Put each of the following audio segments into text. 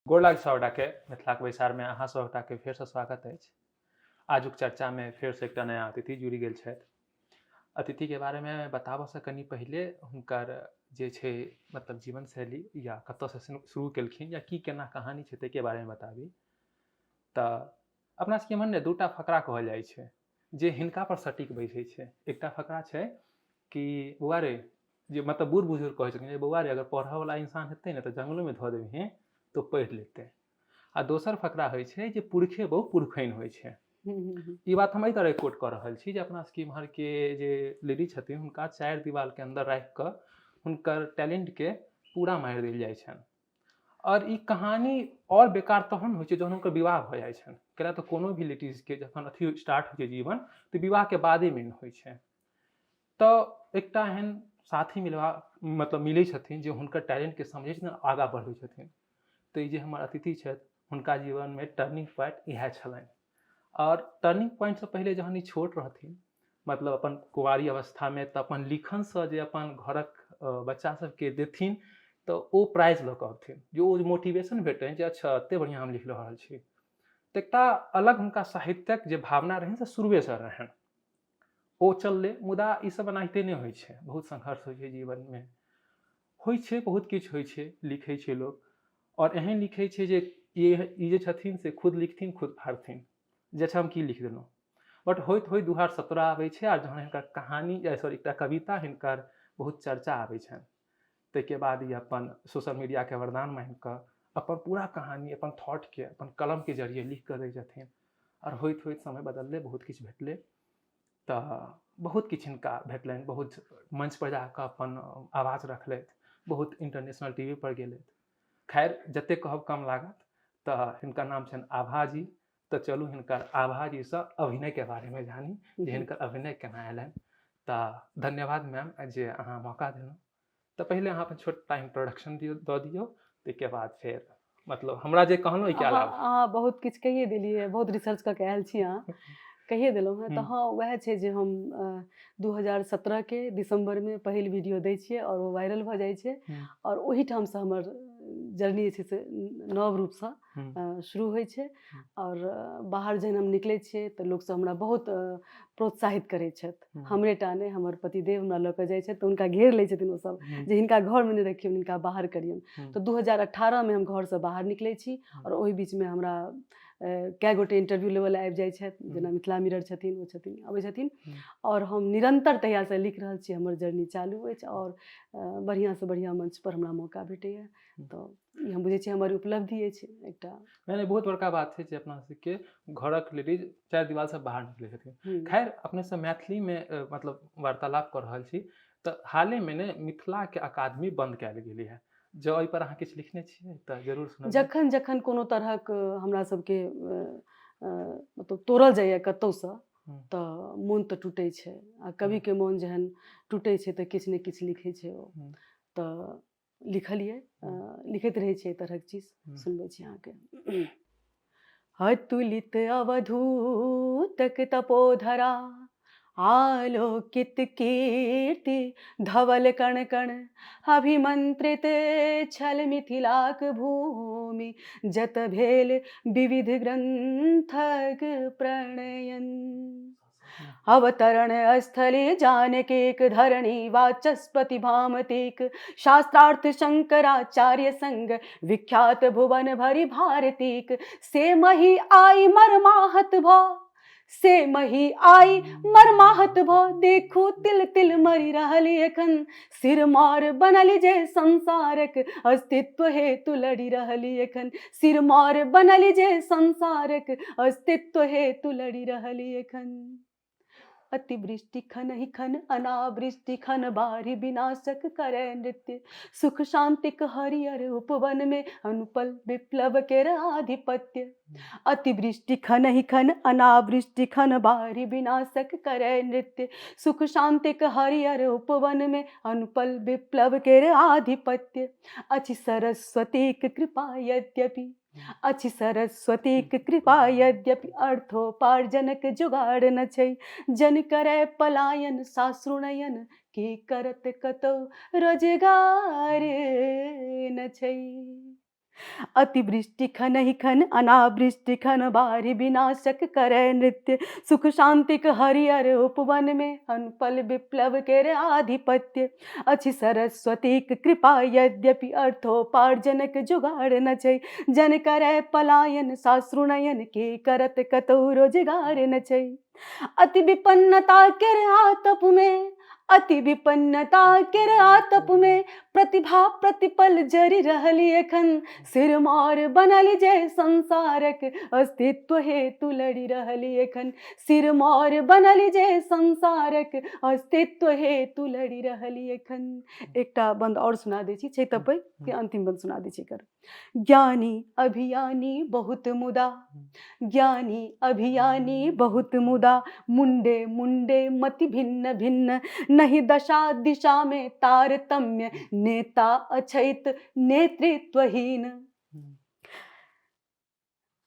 गोर लाग सबटाके मिथिलाक बैसारमे अहाँ सबटाके फेरसँ स्वागत अछि। आजुक चर्चामे फेरसँ एकटा नया अतिथि जुड़ि गेल छथि। अतिथिके बारेमे बताबऽसँ कनि पहिले हुनकर जे छै मतलब जीवन शैली या कतऽसँ शुरू केलखिन या की केना कहानी छै ताहिके बारेमे बताबी। तऽ अपना सबके मन ने दूटा फकरा कहल जाइ छै जे हिनका पर सटीक बैसै छै। एकटा फकरा छै कि बौआ रे, जे मतलब बूढ़ बुजुर्ग कहै छथिन जे बौआ रे अगर पढ़ऽवला इंसान हेतै ने तऽ जंगलोमे धऽ देबही तो पढ़ि लेतै। आ दोसर फकरा होइ छै जे पुरखे बहु पुरखैन होइ छै। ई बात हम एहि तरह कोट कऽ रहल छी जे अपना सबके इम्हरके जे लेडी छथिन हुनका चारि दीवारके अन्दर राखि कऽ हुनकर टैलेंटके पूरा मारि देल जाइ छनि। और ई कहानी और बेकार तहन होइ छै जहन हुनकर विवाह भऽ जाइ छनि। कैला तऽ कोनो भी लेडीजके जखन अथी स्टार्ट होइ छै जीवन तऽ विवाहके बादे मेन होइ छै। तऽ एकटा एहन साथी मिलै छथिन जे हुनकर टैलेंटके समझै छथिन, आगाँ बढ़बै छथिन। तो ये हमर अतिथि छथि, हुनका जीवनमे टर्निंग पॉइंट इएह छलनि। और टर्निंग पॉइंटसँ पहिले जहन ई छोट रहथिन, मतलब अपन कुंवारी अवस्थामे, तऽ अपन लिखनसँ जे अपन घरक बच्चा सबके देथिन तऽ ओ प्राइज लऽ कऽ अबथिन, जे ओ मोटिवेशन भेटनि जे अच्छा एतेक बढ़िआँ हम लिख रहल छी। तऽ एकटा अलग हुनका साहित्यक जे भावना रहनि से शुरुएसँ रहनि। ओ चललै, मुदा ई सब एनाहिते नहि होइ छै, बहुत संघर्ष होइ छै जीवनमे। होइ छै, बहुत किछु होइ छै, लिखै छै लोक। और एहन लिखै छै जे ई जे छथिन से खुद लिखथिन खुद फाड़थिन, जे हम की लिख देलहुँ। बट होइत होइत 2017 आबै छै और जहन हिनकर कहानी एकटा कविता हिनकर बहुत चर्चा आबै छनि, ताहिके बाद ई अपन सोशल मीडियाके वरदान मानि कऽ अपन पूरा कहानी अपन थॉटके अपन कलमके जरिए लिख कऽ दै छथिन। और होइत होइत समय बदललै, बहुत किछु भेटलै, तऽ बहुत किछु हिनका भेटलनि। बहुत मंच पर जाकऽ अपन आवाज रखलथि, बहुत इंटरनेशनल टीवी पर गेलथि। खैर जतेक कहब कम लागत। तऽ हिनकर नाम छनि आभाजी। तऽ चलू हिनकर आभाजीसँ अभिनयके बारेमे जानी जे हिनकर अभिनय केना अयलनि। तऽ धन्यवाद मैम जे अहाँ मौका देलहुँ। तऽ पहिले अहाँ अपन छोटा इंट्रोडक्शन दऽ दियौ, ताहिके बाद फेर मतलब हमरा जे कहलहुँ ओहिके अलावा अहाँ बहुत किछु कहिए देलियै, बहुत रिसर्च कऽ के आयल छी अहाँ, कहिए देलहुँ हैं। तऽ हाँ वएह छै जे हम 2017 दिसंबरमे पहिल वीडियो दै छियै और वो वायरल भऽ जाइ छै। और ओहीठामसँ हमर जर्नी जे छै से नव रूपसँ शुरू होइ छै। और बाहर जहन हम निकलै छियै तऽ लोकसब हमरा बहुत प्रोत्साहित करै छथि। हमरे टा नहि, हमर पतिदेव हमरा लऽ कऽ जाइ छथि तऽ हुनका घेर लै छथिन ओसब जे हिनका घरमे नहि रखियौ, हिनका बाहर करियौन। तऽ 2018 हम घरसँ बाहर निकलै छी और ओहि बीचमे हमरा कए गोटे इंटरव्यू लेवल आबि जाइ छथि, जेना मिथिला मिरर छथिन, ओ छथिन, अबै छथिन। और हम निरंतर तहियासँ लिख रहल छी, हमर जर्नी चालू अछि और बढ़िआँसँ बढ़िआँ मंच पर हमरा मौका भेटैए। तऽ ई हम बुझै छी हमर उपलब्धि अछि एकटा। नहीं, बहुत बड़का बात छै जे अपना सबके घरक लेडीज चारि दीवारसँ बाहर निकलै छथिन। खैर अपने सब मैथिलीमे मतलब वार्तालाप कऽ रहल छी, तऽ हालेमे ने मिथिलाके अकादमी बंद कयल गेलै है। जँ एहि पर अहाँ किछु लिखने छियै तऽ जरूर सुनाबी। जखन जखन कोनो तरहक हमरा सबके मतलब तोड़ल जाइए कतौसँ तऽ मोन तऽ टूटै छै। आ कविके मोन जहन टूटै छै तऽ किछु ने किछु लिखै छै ओ। तऽ लिखलिए, लिखैत रहै छै एहि तरहक चीज। सुनबै छी अहाँके। अतुलित अवधूतक तपोधरा, आलोकित कीर्ति धवल कण कण, अभिमंत्रित छल मिथिलाक भूमि, जत भेल विविध ग्रंथक प्रणयन। अवतरण स्थले जानकीक धरणी, वाचस्पति भामतीक शास्त्रार्थ शंकराचार्य संग, विख्यात भुवन भरि भारतीक, से मही आई मरमाहत भ, से मही आई मरमाहत भ, देखू तिल तिल मरि रहल एखन, सिरमौर बनल जे संसारक अस्तित्व हेतु लड़ि रहल एखन, सिरमौर बनल जे संसारक अस्तित्व हेतु लड़ि रहल एखन। अतिवृष्टि खनहि खन, अनावृष्टि खन, बाढ़ि विनाशक करय नृत्य, सुख शांतिक हरियर उपवन में अनुपल विप्लव केर आधिपत्य। अतिवृष्टि खनहि खन, अनावृष्टि खन, बाढ़ि विनाशक करय नृत्य, सुख शांतिक हरियर उपवन में अनुपल विप्लव केर आधिपत्य। अछि सरस्वतीक कृपा यद्यपि, अछि सरस्वतीक कृपा यद्यपि, अर्थोपार्जनक जुगाड़ न छै, जन करय पलायन सासुरनयन, की करत कतौ रोजगार न छै। अतिवृष्टि खनहि खन अनावृष्टि खन बारि विनाशक करे नृत्य सुख शांतिक हरियर उपवन में अनुपल विप्लव के आधिपत्य अछि सरस्वतीक कृपा यद्यपि अर्थोपार्जनक जुगाड़ न छै जन करे पलायन साश्रुनयन के करत कतौ रोजगार न छै अति विपन्नता के आतप में अति विपन्नता के आतप में प्रतिभा प्रतिपल जरि रहली एखन सिरमौर बनल जे संसारक अस्तित्व हेतु लड़ि रहली एखन सिरमौर बनल जे संसारक अस्तित्व हेतु लड़ि रहली एखन एकटा बंद और सुना दै छी छै तपै के अंतिम बंद सुना दै छी कर ज्ञानी अभियानी बहुत मुदा ज्ञानी अभियानी बहुत मुदा मुंडे मुंडे मति भिन्न भिन्न नहीं दशा दिशा में तारतम्य नेता अछैत नेतृत्वहीन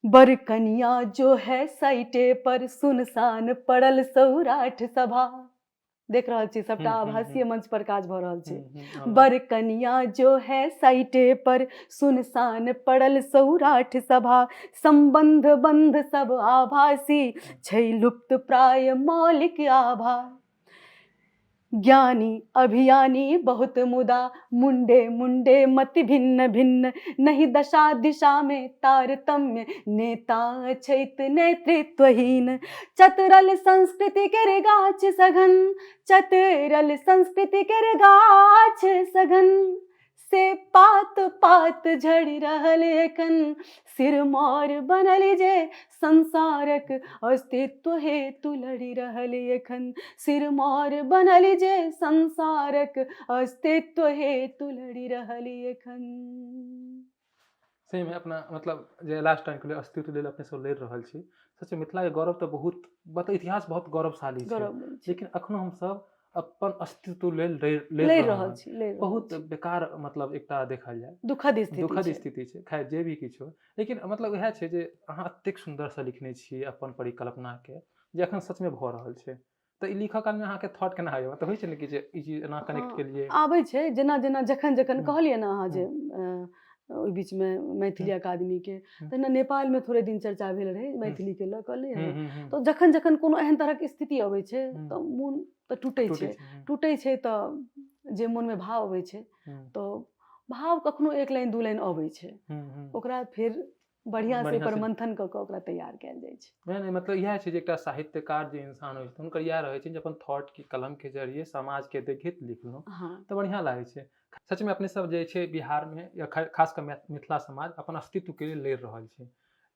बर कन्या जो है साइटे पर सुनसान पड़ल सौराठ सभा देख रहल छी सबटा आभासीय मंच पर काज भ रहल छै बर कन्या जो है साइटे पर सुनसान पड़ल सौराठ सभा संबंध बंध सब आभासी छै लुप्त प्राय मौलिक आभा ज्ञानी अभियानी बहुत मुदा मुंडे मुंडे मति भिन्न भिन्न नहीं दशा दिशा में तारतम्य नेता छैत नेतृत्वहीन चतुरल संस्कृति के गाछ सघन चतुरल संस्कृति के गाछ सघन से पात पात झड़ि रहल एखन सिरमौर बनल जे संसारक अस्तित्व हेतु लड़ि रहल एखन सिरमौर बनल जे संसारक अस्तित्व हेतु लड़ि रहल एखन सही में अपना मतलब जे लास्ट टाइम के लिए अस्तित्व लेल अपने सब लड़ रहल छी सच में मिथिला के गौरव तो बहुत इतिहास बहुत गौरवशाली छै लेकिन अखनो हम सब अपन अस्तित्व लेल लड़ रहल छी बहुत बेकार मतलब एकटा देखल जाय दुखद स्थिति छै खैर जे भी किछो लेकिन मतलब वएह छै जे अहाँ एतेक सुंदर से लिखने छी अपन परिकल्पना के जे अखन सच में भ रहल छै तो ई लिखऽ काल में अहाँ के थॉट केना आबै मतलब होइ छै ने कि जे ई चीज एना कनेक्ट के लिए आबै छै जेना जेना जखन जखन कहलियै ना अहाँ जे ओहि बीच में मैथिली अकादमी के तहिना नेपाल में थोड़े दिन चर्चा भेल रहे मैथिली के लऽ कऽ रहे तो जखन जखन कोनो एहन तरह के स्थिति अबै छै तो मोन तो टूटे छै तो जे मन में भाव अबै छै तो भाव कखनो एक लाइन दू लाइन अबै छै ओकरा फिर बढ़िया से पर मंथन क ओकरा तैयार कैल जाय छै नहीं मतलब यह छै जे एकटा साहित्यकार जे इंसान होइ छै हुनकर इएह रहै छै जे अपन थॉट के कलम के जरिए समाज के देखैत लिखलहुँ तो बढ़िया लागै छै सच में अपने सब जे छै बिहार में या खास कर मिथिला समाज अपन अस्तित्व के लिए लड़ रहल छै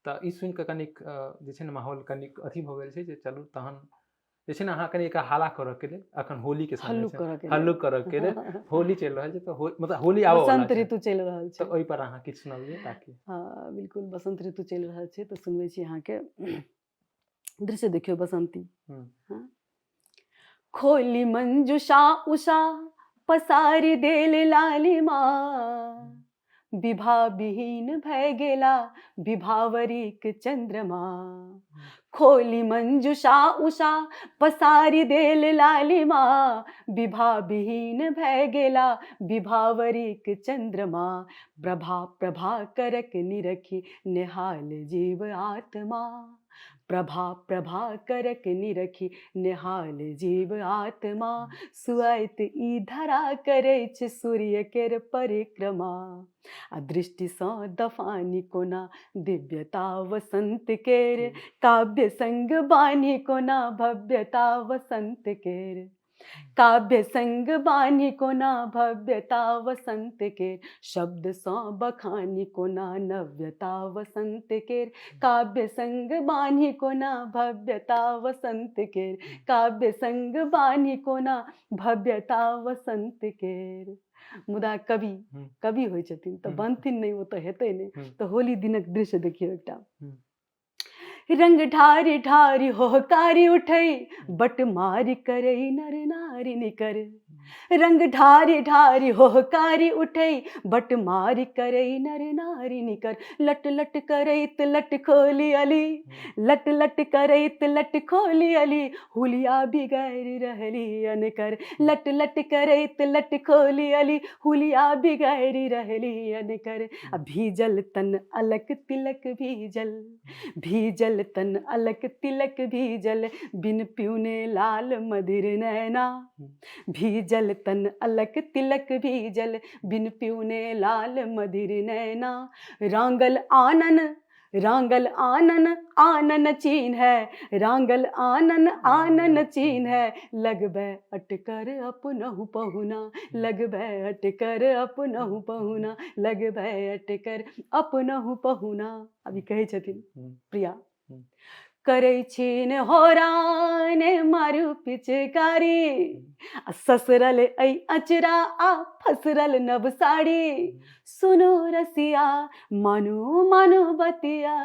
तो ई सुनि कऽ कनिक जे छै ने माहौल कनिक अथी भऽ गेल छै जे चलू तहन जे छै ने अहाँ कनि हल्ला करऽ के लेल अखन होली के समय छै हल्लुक करऽ के लेल होली चलि रहल छै तो मतलब होली आबऽ वाला बसंत ऋतु चलि रहल छै तो ओहि पर अहाँ किछु सुनाबिए ताकि हाँ बिल्कुल बसंत ऋतु चलि रहल छै तो सुनबै छी अहाँ के दृश्य देखियो बसंती खोली मंजुषा उषा पसारी देल लालिमा विभा विहीन भय गेला विभावरीक चंद्रमा खोली मंजुषा उषा पसारी देल लालिमा विभा विहीन भय गेला विभावरीक चंद्रमा प्रभा प्रभा करक निरखी निहाल जीव आत्मा प्रभा प्रभा करक निरखी निहाल जीव आत्मा सुआइत ई धरा करै छै सूर्य केर परिक्रमा आ दृष्टि सँ दफानी कोना दिव्यता वसंत केर काव्य संग बानी कोना भव्यता वसंत केर काव्य संग बानी कोना भव्यता वसंत केर शब्द सँ बखानी कोना नव्यता वसंत केर काव्य संग बानी कोना भव्यता वसंत केर काव्य संग बानी कोना भव्यता वसंत केर मुदा कवि होइ छथिन तऽ बनथिन नहि ओ तऽ हेतै नहि तऽ होली दिनक दृश्य देखियौ एकटा रंग ढारी ढारी होहकारी उठै बट मारी करे नर नारी निकर रंग ढारी ढारी होकारी उठै बट मारी करै नर नारी निकर लट लट करैत लट खोली अली लट लट करैत लट खोली अली हुलिया बिगाड़ि रहली अनकर लट लट करैत लट खोली अली हुलिया बिगाड़ि रहली अनकर भीजल तन अलक तिलक भीजल तन अलक तिलक भीजल बिन प्यूने लाल मधिर नैना भीजल तन अलक तिलक भीजल बिन प्यूने लाल मधिर नैना रांगल आनन आनन चीन है रांगल आनन चीन है लगबै अटकर अपनहु पहुना लगबै अटकर अपनहु पहुना लगबै अटकर अपनहु पहुना अभी कहै छथिन प्रिया करै छीन होरान मारू पिचकारी ससरल ऐ अचरा आ फसरल नब साड़ी सुनो रसिया मानू मानू बतिया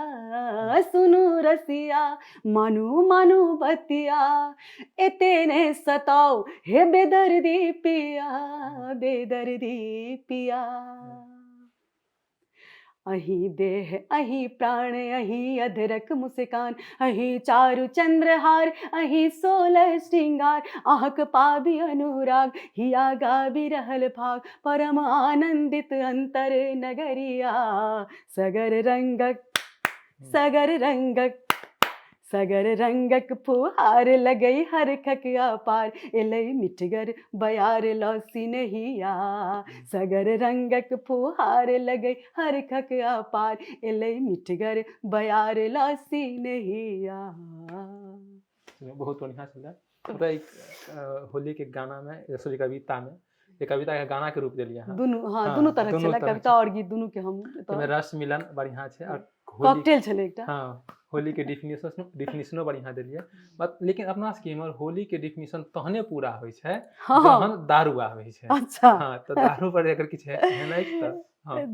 सुनो रसिया मानू मानू बतिया एते ने सताओ हे बेदर्दी पिया अही देह अही प्राण अही अधरक मुस्कान अही चारु चंद्रहार अही 16 श्रृंगार आहक पाबी अनुराग हिया गाबी रहल भाग परम आनंदित अंतर नगरिया सगर रंगक फुहार लगई हर खकिया पार एलई मिठगर बयार लौसी नहिया सगर रंगक फुहार लगई हर खकिया पार एलई मिठगर बयार लौसी नहिया। बहुत बढ़िया चला। तो एक होली के गाना में सॉरी कविता में ये कविता का गाना के रूप दे लिया दोनों तरह चला कविता और गीत दोनों के हम तो रस मिलन बढ़िया छे और कॉकटेल चले एकटा होली के डिफिनेशनो बढ़िया देलिए लेकिन अपना सबके इमहर होली के डिफिनेशन तहने पूरा होइ छै जहन दारू आबै छै। अच्छा तो दारू पर अगर किछ है नै त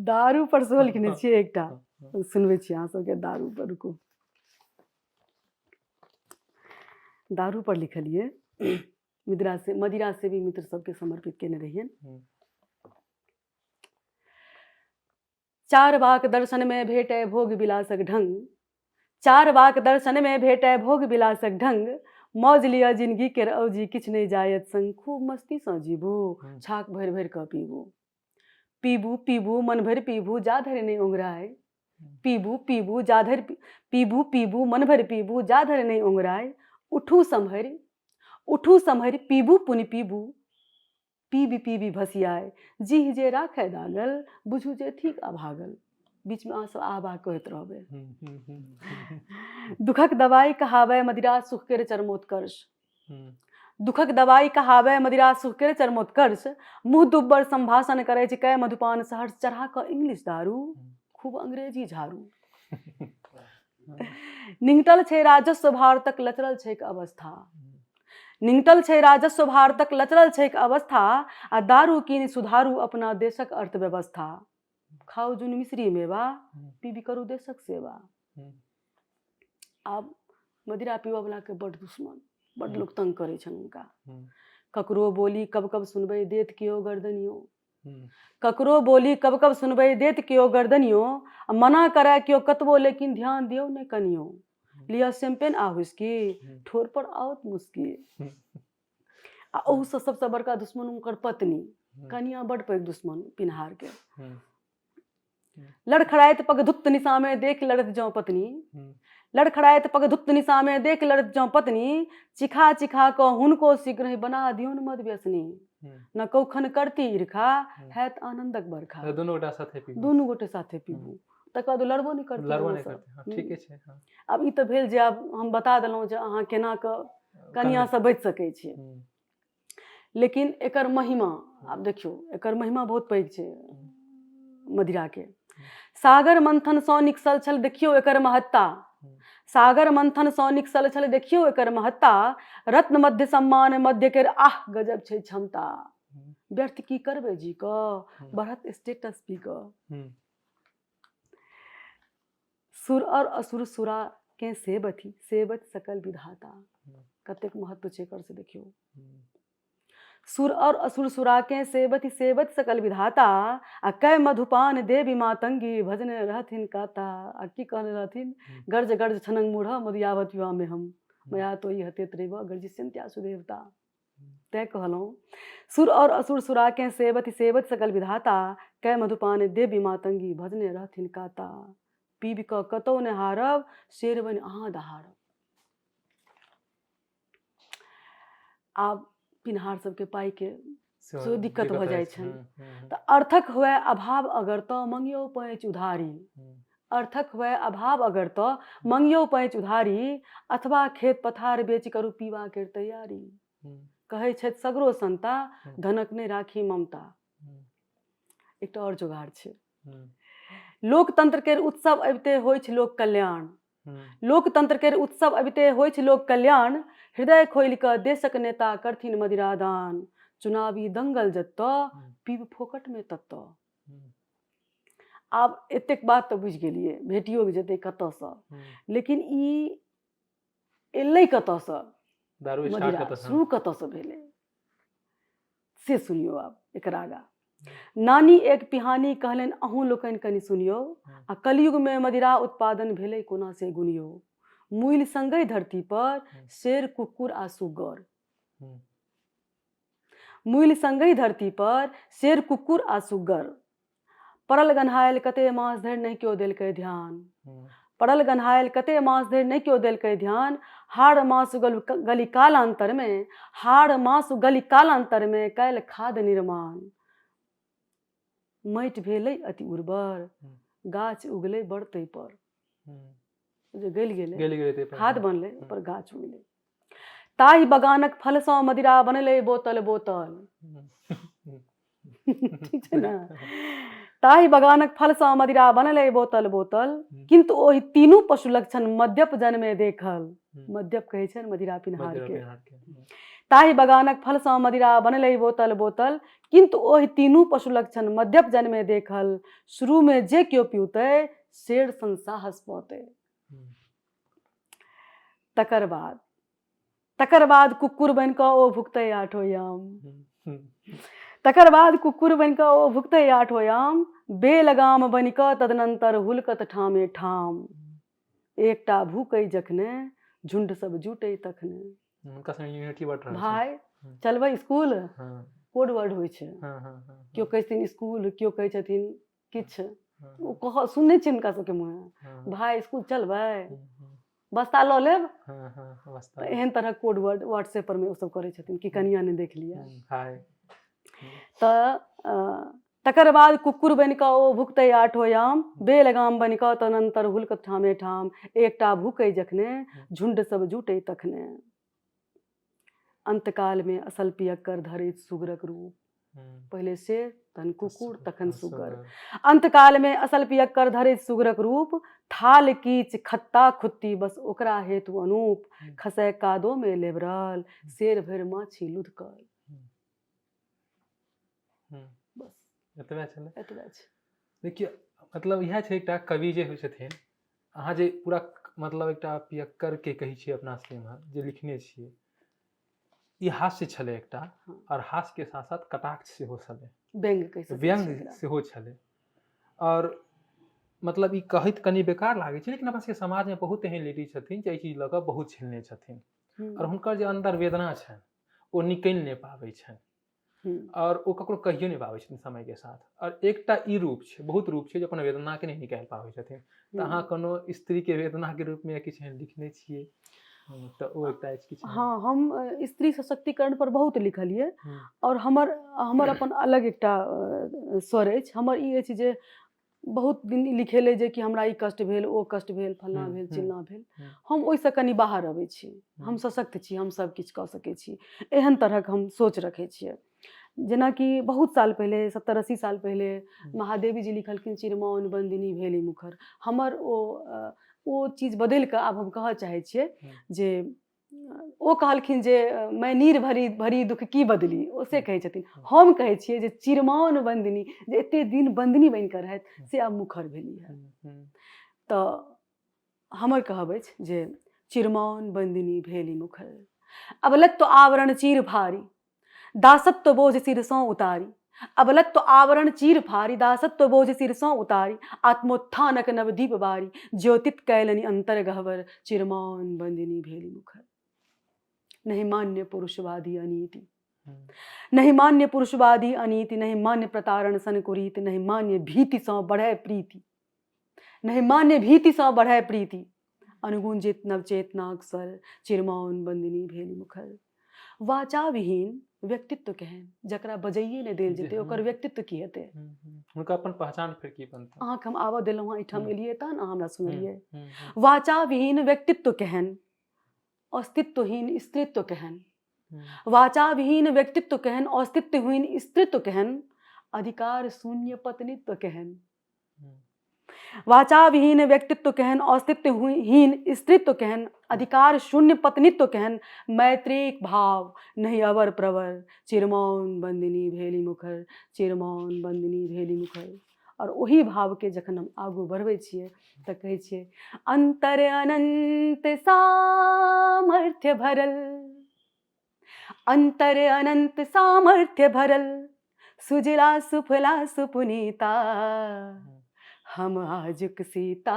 दारू पर सेहो लिखने छियै एकटा सुनबै छी अहाँ सबके दारू पर रुकू दारू पर लिखलिए मदिरा से भी मित्र सबके समर्पित केने रहिए। चार बाक दर्शन में भेटै भोग विलासक ढंग चार बाक दर्शन में भेटै भोग विलासक ढंग मौज लिया जिंदगी के औजी किछ नहीं जायत संग खूब मस्ती सँ जीबू छाक भरि भरि कऽ पीबू पीबू मन भरि पीबू जा धरि नहीं ओंघराय पीबू मन भरि पीबू जा धरि नहीं ओंघराय उठू सम्हरि पीबू पुनि पीबू पीबी भसियाय जीह जे राखै दागल बुझू जे ठीक अभागल बीच में अहाँ सब आबा कहैत रहबै। दुखक दवाई कहावै मदिरा सुख केर चरमोत्कर्ष दुखक दवाई कहावै मदिरा सुख केर चरमोत्कर्ष मुँह दुब्बर संभाषण करै छै कै मधुपान सहर्ष चढ़ा कऽ इंग्लिश दारू खूब अंग्रेजी झाड़ू निंगटल छै राजस्व भारतक लचरल छैक अवस्था निंगटल छै राजस्व भारतक लचरल छैक अवस्था आ दारू कीन सुधारू अपना देशक अर्थव्यवस्था खाओ जुन मिश्री मेवा पीबी करू देशक सेवा। आब मदिरा पीबऽ वाला के बड़ दुश्मन बड़ लोग तंग करे छन उनका ककरो बोली कब कब सुनबै देत कियो गर्दनियो ककरो बोली कब कब सुनबै देत कियो गर्दनियो मना करे कियो कतबो लेकिन ध्यान दियो ने कनियो लिया शैंपेन आ व्हिस्की ठोर पर आओत मुस्की आ ओहू से सबसे बड़का दुश्मन उनकर पत्नी कनिया बड़ पैघ दुश्मन पिनहार के लड़खड़ाइत पग धुत्त निशा में देख लड़त जाओ पत्नी लड़खड़ाइत पग धुत्त निशा में देख लड़त जाओ पत्नी चिखा चिखा को हुनको शीघ्र बना दियो मद व्यसनी न कौखन करती ईर्खा हैत आनंदक बरखा दुनू गोटे साथे पीबू तकर बाद लड़बो नहीं करते ठीके छै। अब ई तऽ भेल जे आब हम बता देलहुँ जे अहाँ केना कऽ कनिया से बचि सकै छियै लेकिन एकर महिमा आब देखियौ एकर महिमा बहुत पैघ छै मदिरा के सागर मंथन सँ निकसल छल देखियौ एकर महत्ता सागर मंथन सँ निकसल छल देखियौ एकर महत्ता रत्न मध्य सम्मान मध्य केर आह गजब छै क्षमता व्यर्थ की करबै जी कऽ बढ़त स्टेटस पी कऽ सुर और असुर सुरा के सेबत सकल विधाता कतेक महत्व छै एकर से देखियौ सुर और असुर सुराके सेवति सेवत सकल विधाता आ कै मधुपान देवी मातंगी भजने रहथिन काता। आ की कहने रहथिन, गर्ज गर्ज छनंग मूढ़ मधुयावत युवा में हम मया तो ई हते त्रेव गर्जिष्यन्त्या सुदेवता। तैं कहलहुँ सुर और असुर सुराके सेवति सेवत सकल विधाता कै मधुपान देवी मातंगी भजने रहथिन काता। पीब क कतौ ने हारब शेर बनि अहाँ दहारब। आब पिनहार सबके पाई के सेहो दिक्कत भऽ जाइ छनि। तऽ अर्थक हुए अभाव अगर तऽ मंगियो पैंच उधारी। अर्थक हुए अभाव अगर तऽ मंगियो पैंच उधारी, अथवा खेत पथार बेच करू पीवा के तैयारी। कहै छथि सगरो संता धनक ने राखी ममता। एकटा और जोगाड़ छै। लोकतंत्र के उत्सव अबिते होइ छै लोक कल्याण। लोकतंत्र के उत्सव अबिते होइ छै लोक कल्याण। हृदय खोलि कऽ देशक नेता करथिन मदिरा दान। चुनावी दंगल जतऽ पीब फोकट में ततऽ। आब एतेक बात तऽ बुझि गेलियै, भेटियो जेतै कतऽसँ, लेकिन ई एलै कतऽसँ, मदिरा शुरू कतऽसँ भेलै से सुनियौ। आब एकर आगाँ नानी एक पिहानी कहलनि अहूँ लोकनि कनि सुनियौ। आ कलयुग में मदिरा उत्पादन भेलै कोना से गुनियौ। मूल संगै धरती पर शेर कुकुर आ सुगर। मूल संगै धरती पर शेर कुकुर आ सुगर। पड़ल गन्हायल कते मास धरि नहि केओ देलकै ध्यान। पड़ल गन्हायल कते मास धरि नहि केओ देलकै ध्यान। हाड़ मासु गली कालांतर में, हाड़ मासु गली कालांतर में कैल खाद निर्माण। माटि भेलै अति उर्वर, गाछ उगलै बढ़तै पर। जे गलि गेलै खाद बनलै पर गाछ उगलै। ताहि बगानक फल सँ मदिरा बनलै बोतल बोतल। ठीक छै ने। ताहि बगानक फल सँ मदिरा बनलै बोतल बोतल। किंतु ओहि तीनू पशु लक्षण मद्यप जन्मे देखल। मद्यप कहै छै मदिरा पिनहार के। ताहि बगानक फल सँ मदिरा बनलै बोतल बोतल। किंतु ओहि तीनू पशु लक्षण मद्यप जन्मे देखल। शुरू में जे केओ पीउतै शेर सन साहस पौतै। तकर बाद कुकुर बनि कऽ ओ भुकतै आठो याम। तकर बाद कुकुर बनि कऽ ओ भुकतै आठो याम। बेलगाम बनि कऽ तदनंतर हुलकत ठामे ठाम। एकटा भूकै जखने झुंड सब जुटै तखने। भाई चलबै स्कूल, कोड वर्ड होइ छै। केओ कहै छथिन स्कूल, केओ कहै छथिन किछु। ओ कह सुनने छियै हुनका सबके मुँहे, भाई स्कूल चलबै, बस्ता लऽ लेब। तऽ एहन तरहक कोड वर्ड व्हाट्सएप पर में ओ सब करै छथिन कि कनिया ने देख लिया। तऽ तकर बाद कुकुर बनि कऽ ओ भुकतै आठो याम। बेलगाम बनि कऽ तदनंतर हुलकत ठामे ठाम। एकटा भूकै जखने झुंड सब जुटै तखने। अंतकाल में असल पियक्कर धरैत सुगरक रूप। पहले शेर तहन कुकुर तखन सुगर। अंतकाल में असल पियक्कर धरैत सुगरक रूप। थाल कीच खत्ता खुत्ती बस ओकरा हेतु अनूप। खसै कादो में लेबरल शेर भरि माछी लुधकल। बस एतबे छलै। एतबे छै। देखिए मतलब इएह छै एकटा कवि जे होइ छथिन, अहाँ जे पूरा मतलब एकटा पियक्कर के कहै छियै अपना सबके इम्हर जे लिखने छियै, ई हास्य छलै एकटा। और हास्य के साथ साथ कटाक्ष सेहो छलै, व्यंग सेहो छलै। और मतलब ई कहैत कनि बेकार लागै छै, लेकिन अपना सबके समाज में बहुत एहन लेडीज छथिन जे एहि चीज लऽ कऽ बहुत झेलने छथिन। और हुनकर जे अंदर वेदना छनि ओ निकलि नहि पाबै छनि। और ओ ककरो कहियो नहीं पाबै छथिन समय के साथ। और एकटा ई रूप छै, बहुत रूप छै जे अपन वेदना के नहीं निकालि पाबै छथिन। तऽ अहाँ कोनो स्त्री के वेदना के रूप में किछु एहन लिखने छियै तऽ ओ एकटा किछु। हाँ, हम स्त्री सशक्तिकरण पर बहुत लिखलियै। और हमर अपन अलग एकटा स्वर अछि। हमर ई अछि जे बहुत दिन लिखेलै जे कि हमरा ई कष्ट भेल, ओ कष्ट भेल, फल्लाँ भेल, चिल्लाँ भेल। हम ओहिसँ कनि बाहर अबै छी। हम सशक्त छी, हम सब किछु कऽ सकै छी, एहन तरहक हम सोच रखै छियै। जेनाकि बहुत साल पहले 70-80 साल पहले महादेवी जी लिखलखिन चिरमौन बंदिनी भेली मुखर। हमर ओ चीज बदलि कऽ आब हम कहऽ चाहै छियै जे ओ कहलखिन जे मैं नीर भरी दुख की बदली, ओ से कहै छथिन। हम कहै छियै जे चिरमौन बंदिनी, जे एते दिन बंदिनी बनि कऽ रहथि से आब मुखर भेली है। तऽ हमर कहब अछि जे चिरमौन बंदिनी भेली मुखर। अब लग तो आवरण चीर भारी, दासत्व बोझ सिरसों उतारी, अबलत्व आवरण चीर फारी, दासत्व बोझ सिरसों उतारी, आत्मोत्थानक नवदीप बारी, ज्योतित कैलनि अंतर गहवर, चिरमौन बंदिनी भेली मुखर। नहीं मान्य पुरुषवादी अनीति, नहीं मान्य पुरुषवादी अनीति, नहीं मान्य प्रतारण सन कुरीति, नहीं मान्य भीति सौ बढ़े प्रीति, नहीं मान्य भीति सौ बढ़े प्रीति, अनुगुंजित नवचेतना अक्सर, चिरमौन बंदिनी भेली मुखर। वाचा विहीन व्यक्तित्व केहन, जकरा बजाइए ने देल जेते ओकर व्यक्तित्व की हेते, उनका अपन पहचान फिर की बनता। अहाँके हम आवा देलहुँ हँ, एहिठाम एलियै तहन अहाँ हमरा सुनलियै। वाचा विहीन व्यक्तित्व केहन, अस्तित्वहीन स्त्रीत्व केहन, वाचा विहीन व्यक्तित्व केहन, अस्तित्वहीन स्त्रीत्व केहन, अधिकार शून्य पत्नीत्व केहन। वाचा विहीन व्यक्तित्व केहन, अस्तित्वहीन स्त्रीत्व केहन, अधिकार शून्य पत्नीत्व केहन, मैत्रिक भाव नहीं अवर प्रवर, चिरमौन बंदिनी भेली मुखर, चिरमौन बंदिनी भेली मुखर। और वही भाव के जखन हम आगू बढ़बै छियै तऽ कहै छियै अंतर अनंत सामर्थ्य भरल, अंतर अनंत सामर्थ्य भरल, सुजला सुफला सुपुनीता, हम आजुक सीता,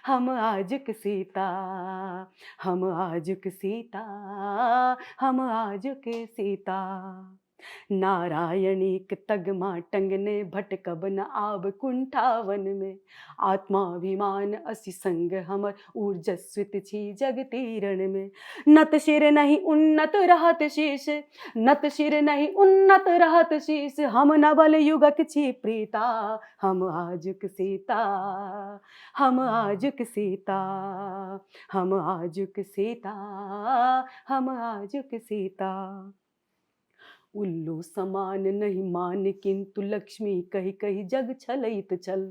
हम आजुक सीता, हम आजुक सीता, हम आजुक सीता। नारायणीक तगमा टंगने भटकब न आब कुंठावन में, आत्माभिमान असी संग हमर ऊर्जस्वित छी जग तीरण में। नत शिर नहीं उन्नत रहत शीश, नत शिर नहीं उन्नत रहत शीश, हम नवल युगक छी प्रीता, हम आजुक सीता, हम आजुक सीता, हम आजुक सीता, हम आजुक सीता। उल्लू समान नहीं मान किंतु लक्ष्मी कही कही जग छलैत छल,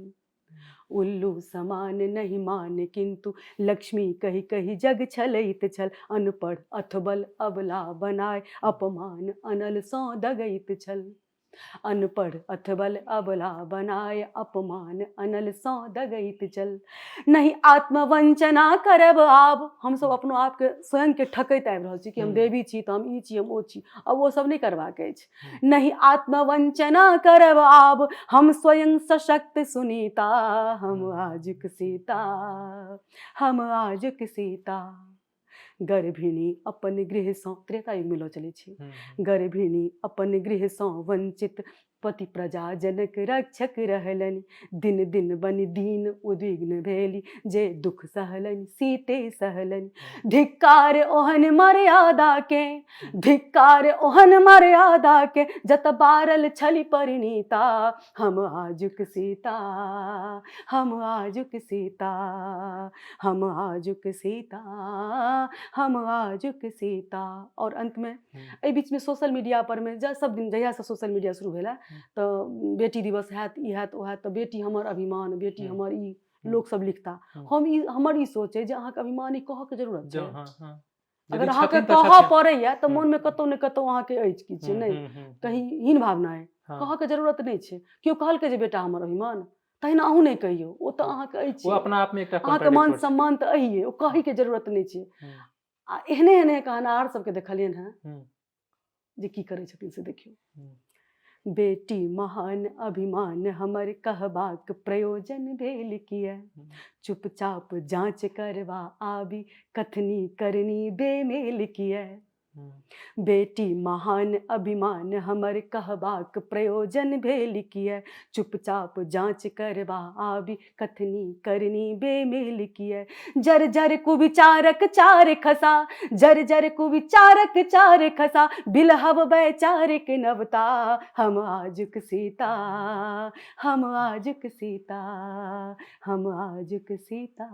उल्लू समान नहीं मान किंतु लक्ष्मी कही कही जग छलैत छल, अनपढ़ अथबल अबला बनाए अपमान अनल सौ दगैत छल, अनपढ़ अथबल अबला बनाए अपमान अनल सौ दगैत चल। नहीं आत्मवंचना करब आब, हम सब अपनो आप के स्वयं के ठकैत आबि रहल छी कि हम देवी छी तऽ हम ई छी हम ओ छी, अब वो सब नहीं करबाक अछि। नहीं आत्मवंचना करब आब, हम स्वयं सशक्त सुनीता, हम आजुक सीता, हम आजुक सीता। गर्भिणी अपन गृह सँ, त्रेता युग में लऽ चलै छी, गर्भिणी अपन गृह सँ वंचित पति प्रजा जनक रक्षक रहलनि, दिन दिन बनि दीन उद्विग्न भेली, जे दुख सहलनि सीते सहलनि। धिक्कार ओहन मर्यादा के, धिक्कार ओहन मर्यादा के, जत बारल छली परिणीता, हम आजुक सीता, हम आजुक सीता, हम आजुक सीता, हम आजुक सीता। और अंत में एहि बीच में सोशल मीडिया पर में सब दिन जहिया से सोशल मीडिया शुरू भेला तो बेटी दिवस हैत ई हैत ओ हैत, तो बेटी हमर अभिमान, बेटी हमर ई लोग सब लिखता। हम ई हमर ई सोच है जे अहाँके अभिमानी कहऽ के जरूरत छै, अगर अहाँके कहऽ पड़ैया तऽ मोन में कतौ ने कतौ अहाँके अछि किछु नहि कहीं हीन भावना है, कहऽ के जरूरत नहीं छै। केओ कहलकै जे बेटा हमर अभिमान, तहिना अहूँ नहीं कहियो, ओ तऽ अहाँके अछि, अपना आप में एकटा अहाँके मान सम्मान तऽ अहिए, ओ कहै के जरूरत नहीं छै। आ एहने एहने कहनाहर सबके देखलियन हैं जे की करै छथिन से देखियौ। बेटी महान अभिमान हमर कहबाक प्रयोजन भेल किया, चुपचाप जांच करवा आबी कथनी करनी बेमेल किया। बेटी महान अभिमान हमर कहबाक प्रयोजन भेल किया, चुपचाप जांच करवा आबी कथनी करनी बेमेल किया। जर जर कुविचारक चार खसा, जर जर कुविचारक चार खसा, बिलहब वैचारिक नवता, हम आजुक सीता, हम आजुक सीता, हम आजुक सीता,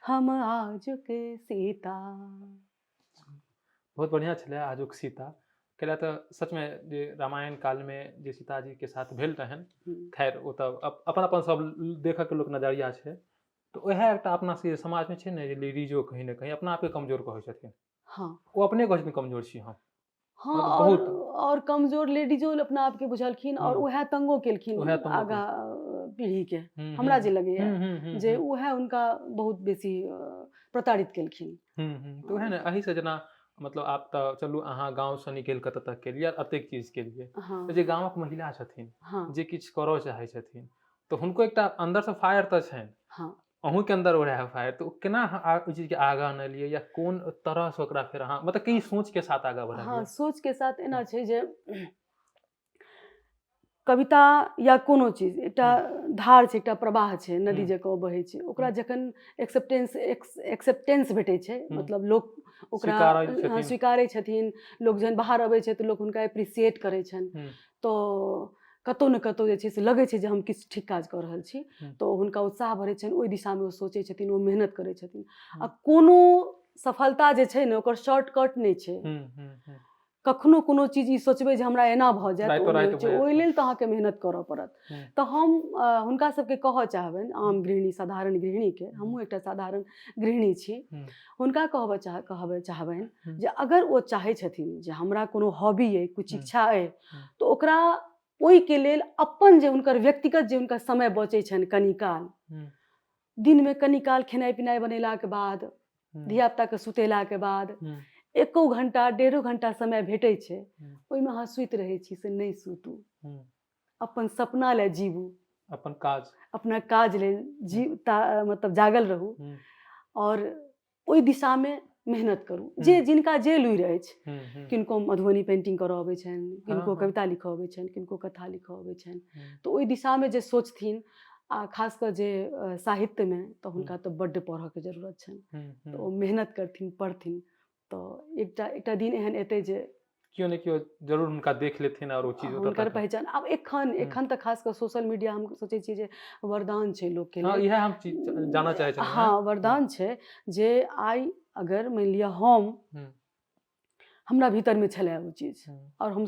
हम आजुक सीता। बहुत बढ़िया छलै आजुक सीता। कैला तऽ सच में जे रामायण काल में जे सीताजी के साथ भेल रहन, खैर ओ तऽ अपन अपन सब देखऽ के लोक नजरिया छै, तो वह एकटा अपना से समाज में छै ने जे लेडीजो कहीं ना कहीं अपना आप के कमजोर कहै छथिन। हाँ, वो अपने कहै छथिन कमजोर छी हम। हाँ, और कमजोर लेडीजो अपना आप के बुझलखिन और वह तंगो केलखिन आगा पीढ़ी के। हमरा जे लगैया जे वह उनका बहुत बेसी प्रताड़ित केलखिन। तो है ना, अही से जना मतलब आप तऽ चलू अहाँ गाँवसँ निकलि कऽ ततऽ केलियै एतेक चीज केलियै हाँ तऽ जे गामक महिला छथिन हाँ जे किछु करऽ चाहै छथिन तऽ हुनको एकटा अन्दरसँ फायर तऽ छनि हाँ अहूँके अंदर ओ रहै फायर तऽ केना अहाँ ओहि चीजके आगाँ आनलियै या कोन तरहसँ ओकरा फेर अहाँ मतलब की सोचके साथ आगाँ हाँ बढ़लियै सोच के साथ एना छै जे कविता या कोनो चीज एकटा धार छै एकटा प्रवाह छै नदी जकाँ बहै छै ओकरा जखन एक्सेप्टेंस भेटै छै मतलब लोक ओकरा स्वीकारै छथिन। स्वीकारै छथिन लोक जहन बाहर अबै छै तऽ लोक हुनका एप्रिसिएट करै छनि तऽ कतहु ने कतहु जे छै से लगै छै जे हम किछु ठीक काज कऽ रहल छी तऽ हुनका उत्साह बढ़ै छनि ओहि दिशामे ओ सोचै छथिन ओ मेहनत करै छथिन आ कोनो सफलता जे छै ने ओकर शॉर्टकट नहि छै कखनो कोनो चीज ई सोचबै जे हमरा एना भऽ जायत ओ नहि होइ छै ओहि लेल तऽ अहाँके मेहनत करऽ पड़त तऽ हम हुनका सबके कहऽ चाहबनि आम गृहिणी साधारण गृहिणीके हमहूँ एकटा साधारण गृहिणी छी हुनका कहबै चाहबनि जे अगर ओ चाहै छथिन जे हमरा कोनो हॉबी अइ किछु इच्छा अइ तऽ ओकरा ओहिके लेल अपन जे हुनकर व्यक्तिगत जे हुनकर समय बचै छनि कनि काल दिनमे कनि काल खेनाइ पिनाइ बनेलाके बाद धियापुताके सुतेलाके बाद 1 घंटा 1.5 घंटा समय भेटै छै ओहिमे अहाँ सुति रहै छी से नहि सुतू अपन सपना लेल जीवू अपना काज लेल मतलब जागल रहू और ओहि दिशामे मेहनत करू जे जिनका जे लुरि अछि किनको मधुबनी पेंटिंग करऽ अबै छनि किनको कविता लिखऽ अबै छनि किनको कथा लिखऽ अबै छनि तऽ ओहि दिशामे जे सोचथिन आ खास कऽ जे साहित्यमे तऽ हुनका तऽ बड्ड पढ़ऽके जरूरत छनि तऽ ओ मेहनत करथिन पढ़थिन तऽ एकटा दिन एहन एतै जे केओ ने केओ जरूर हुनका देख लेथिन और ओ चीज हुनकर पहचान आब एखन तऽ खास कऽ सोशल मीडिया हम सोचै छियै जे वरदान छै लोकके लेल इएह हम चीज जानऽ चाहै छलहुँ हाँ वरदान छै जे आइ अगर मानि लिअ हमरा भीतरमे छलै ओ चीज और हम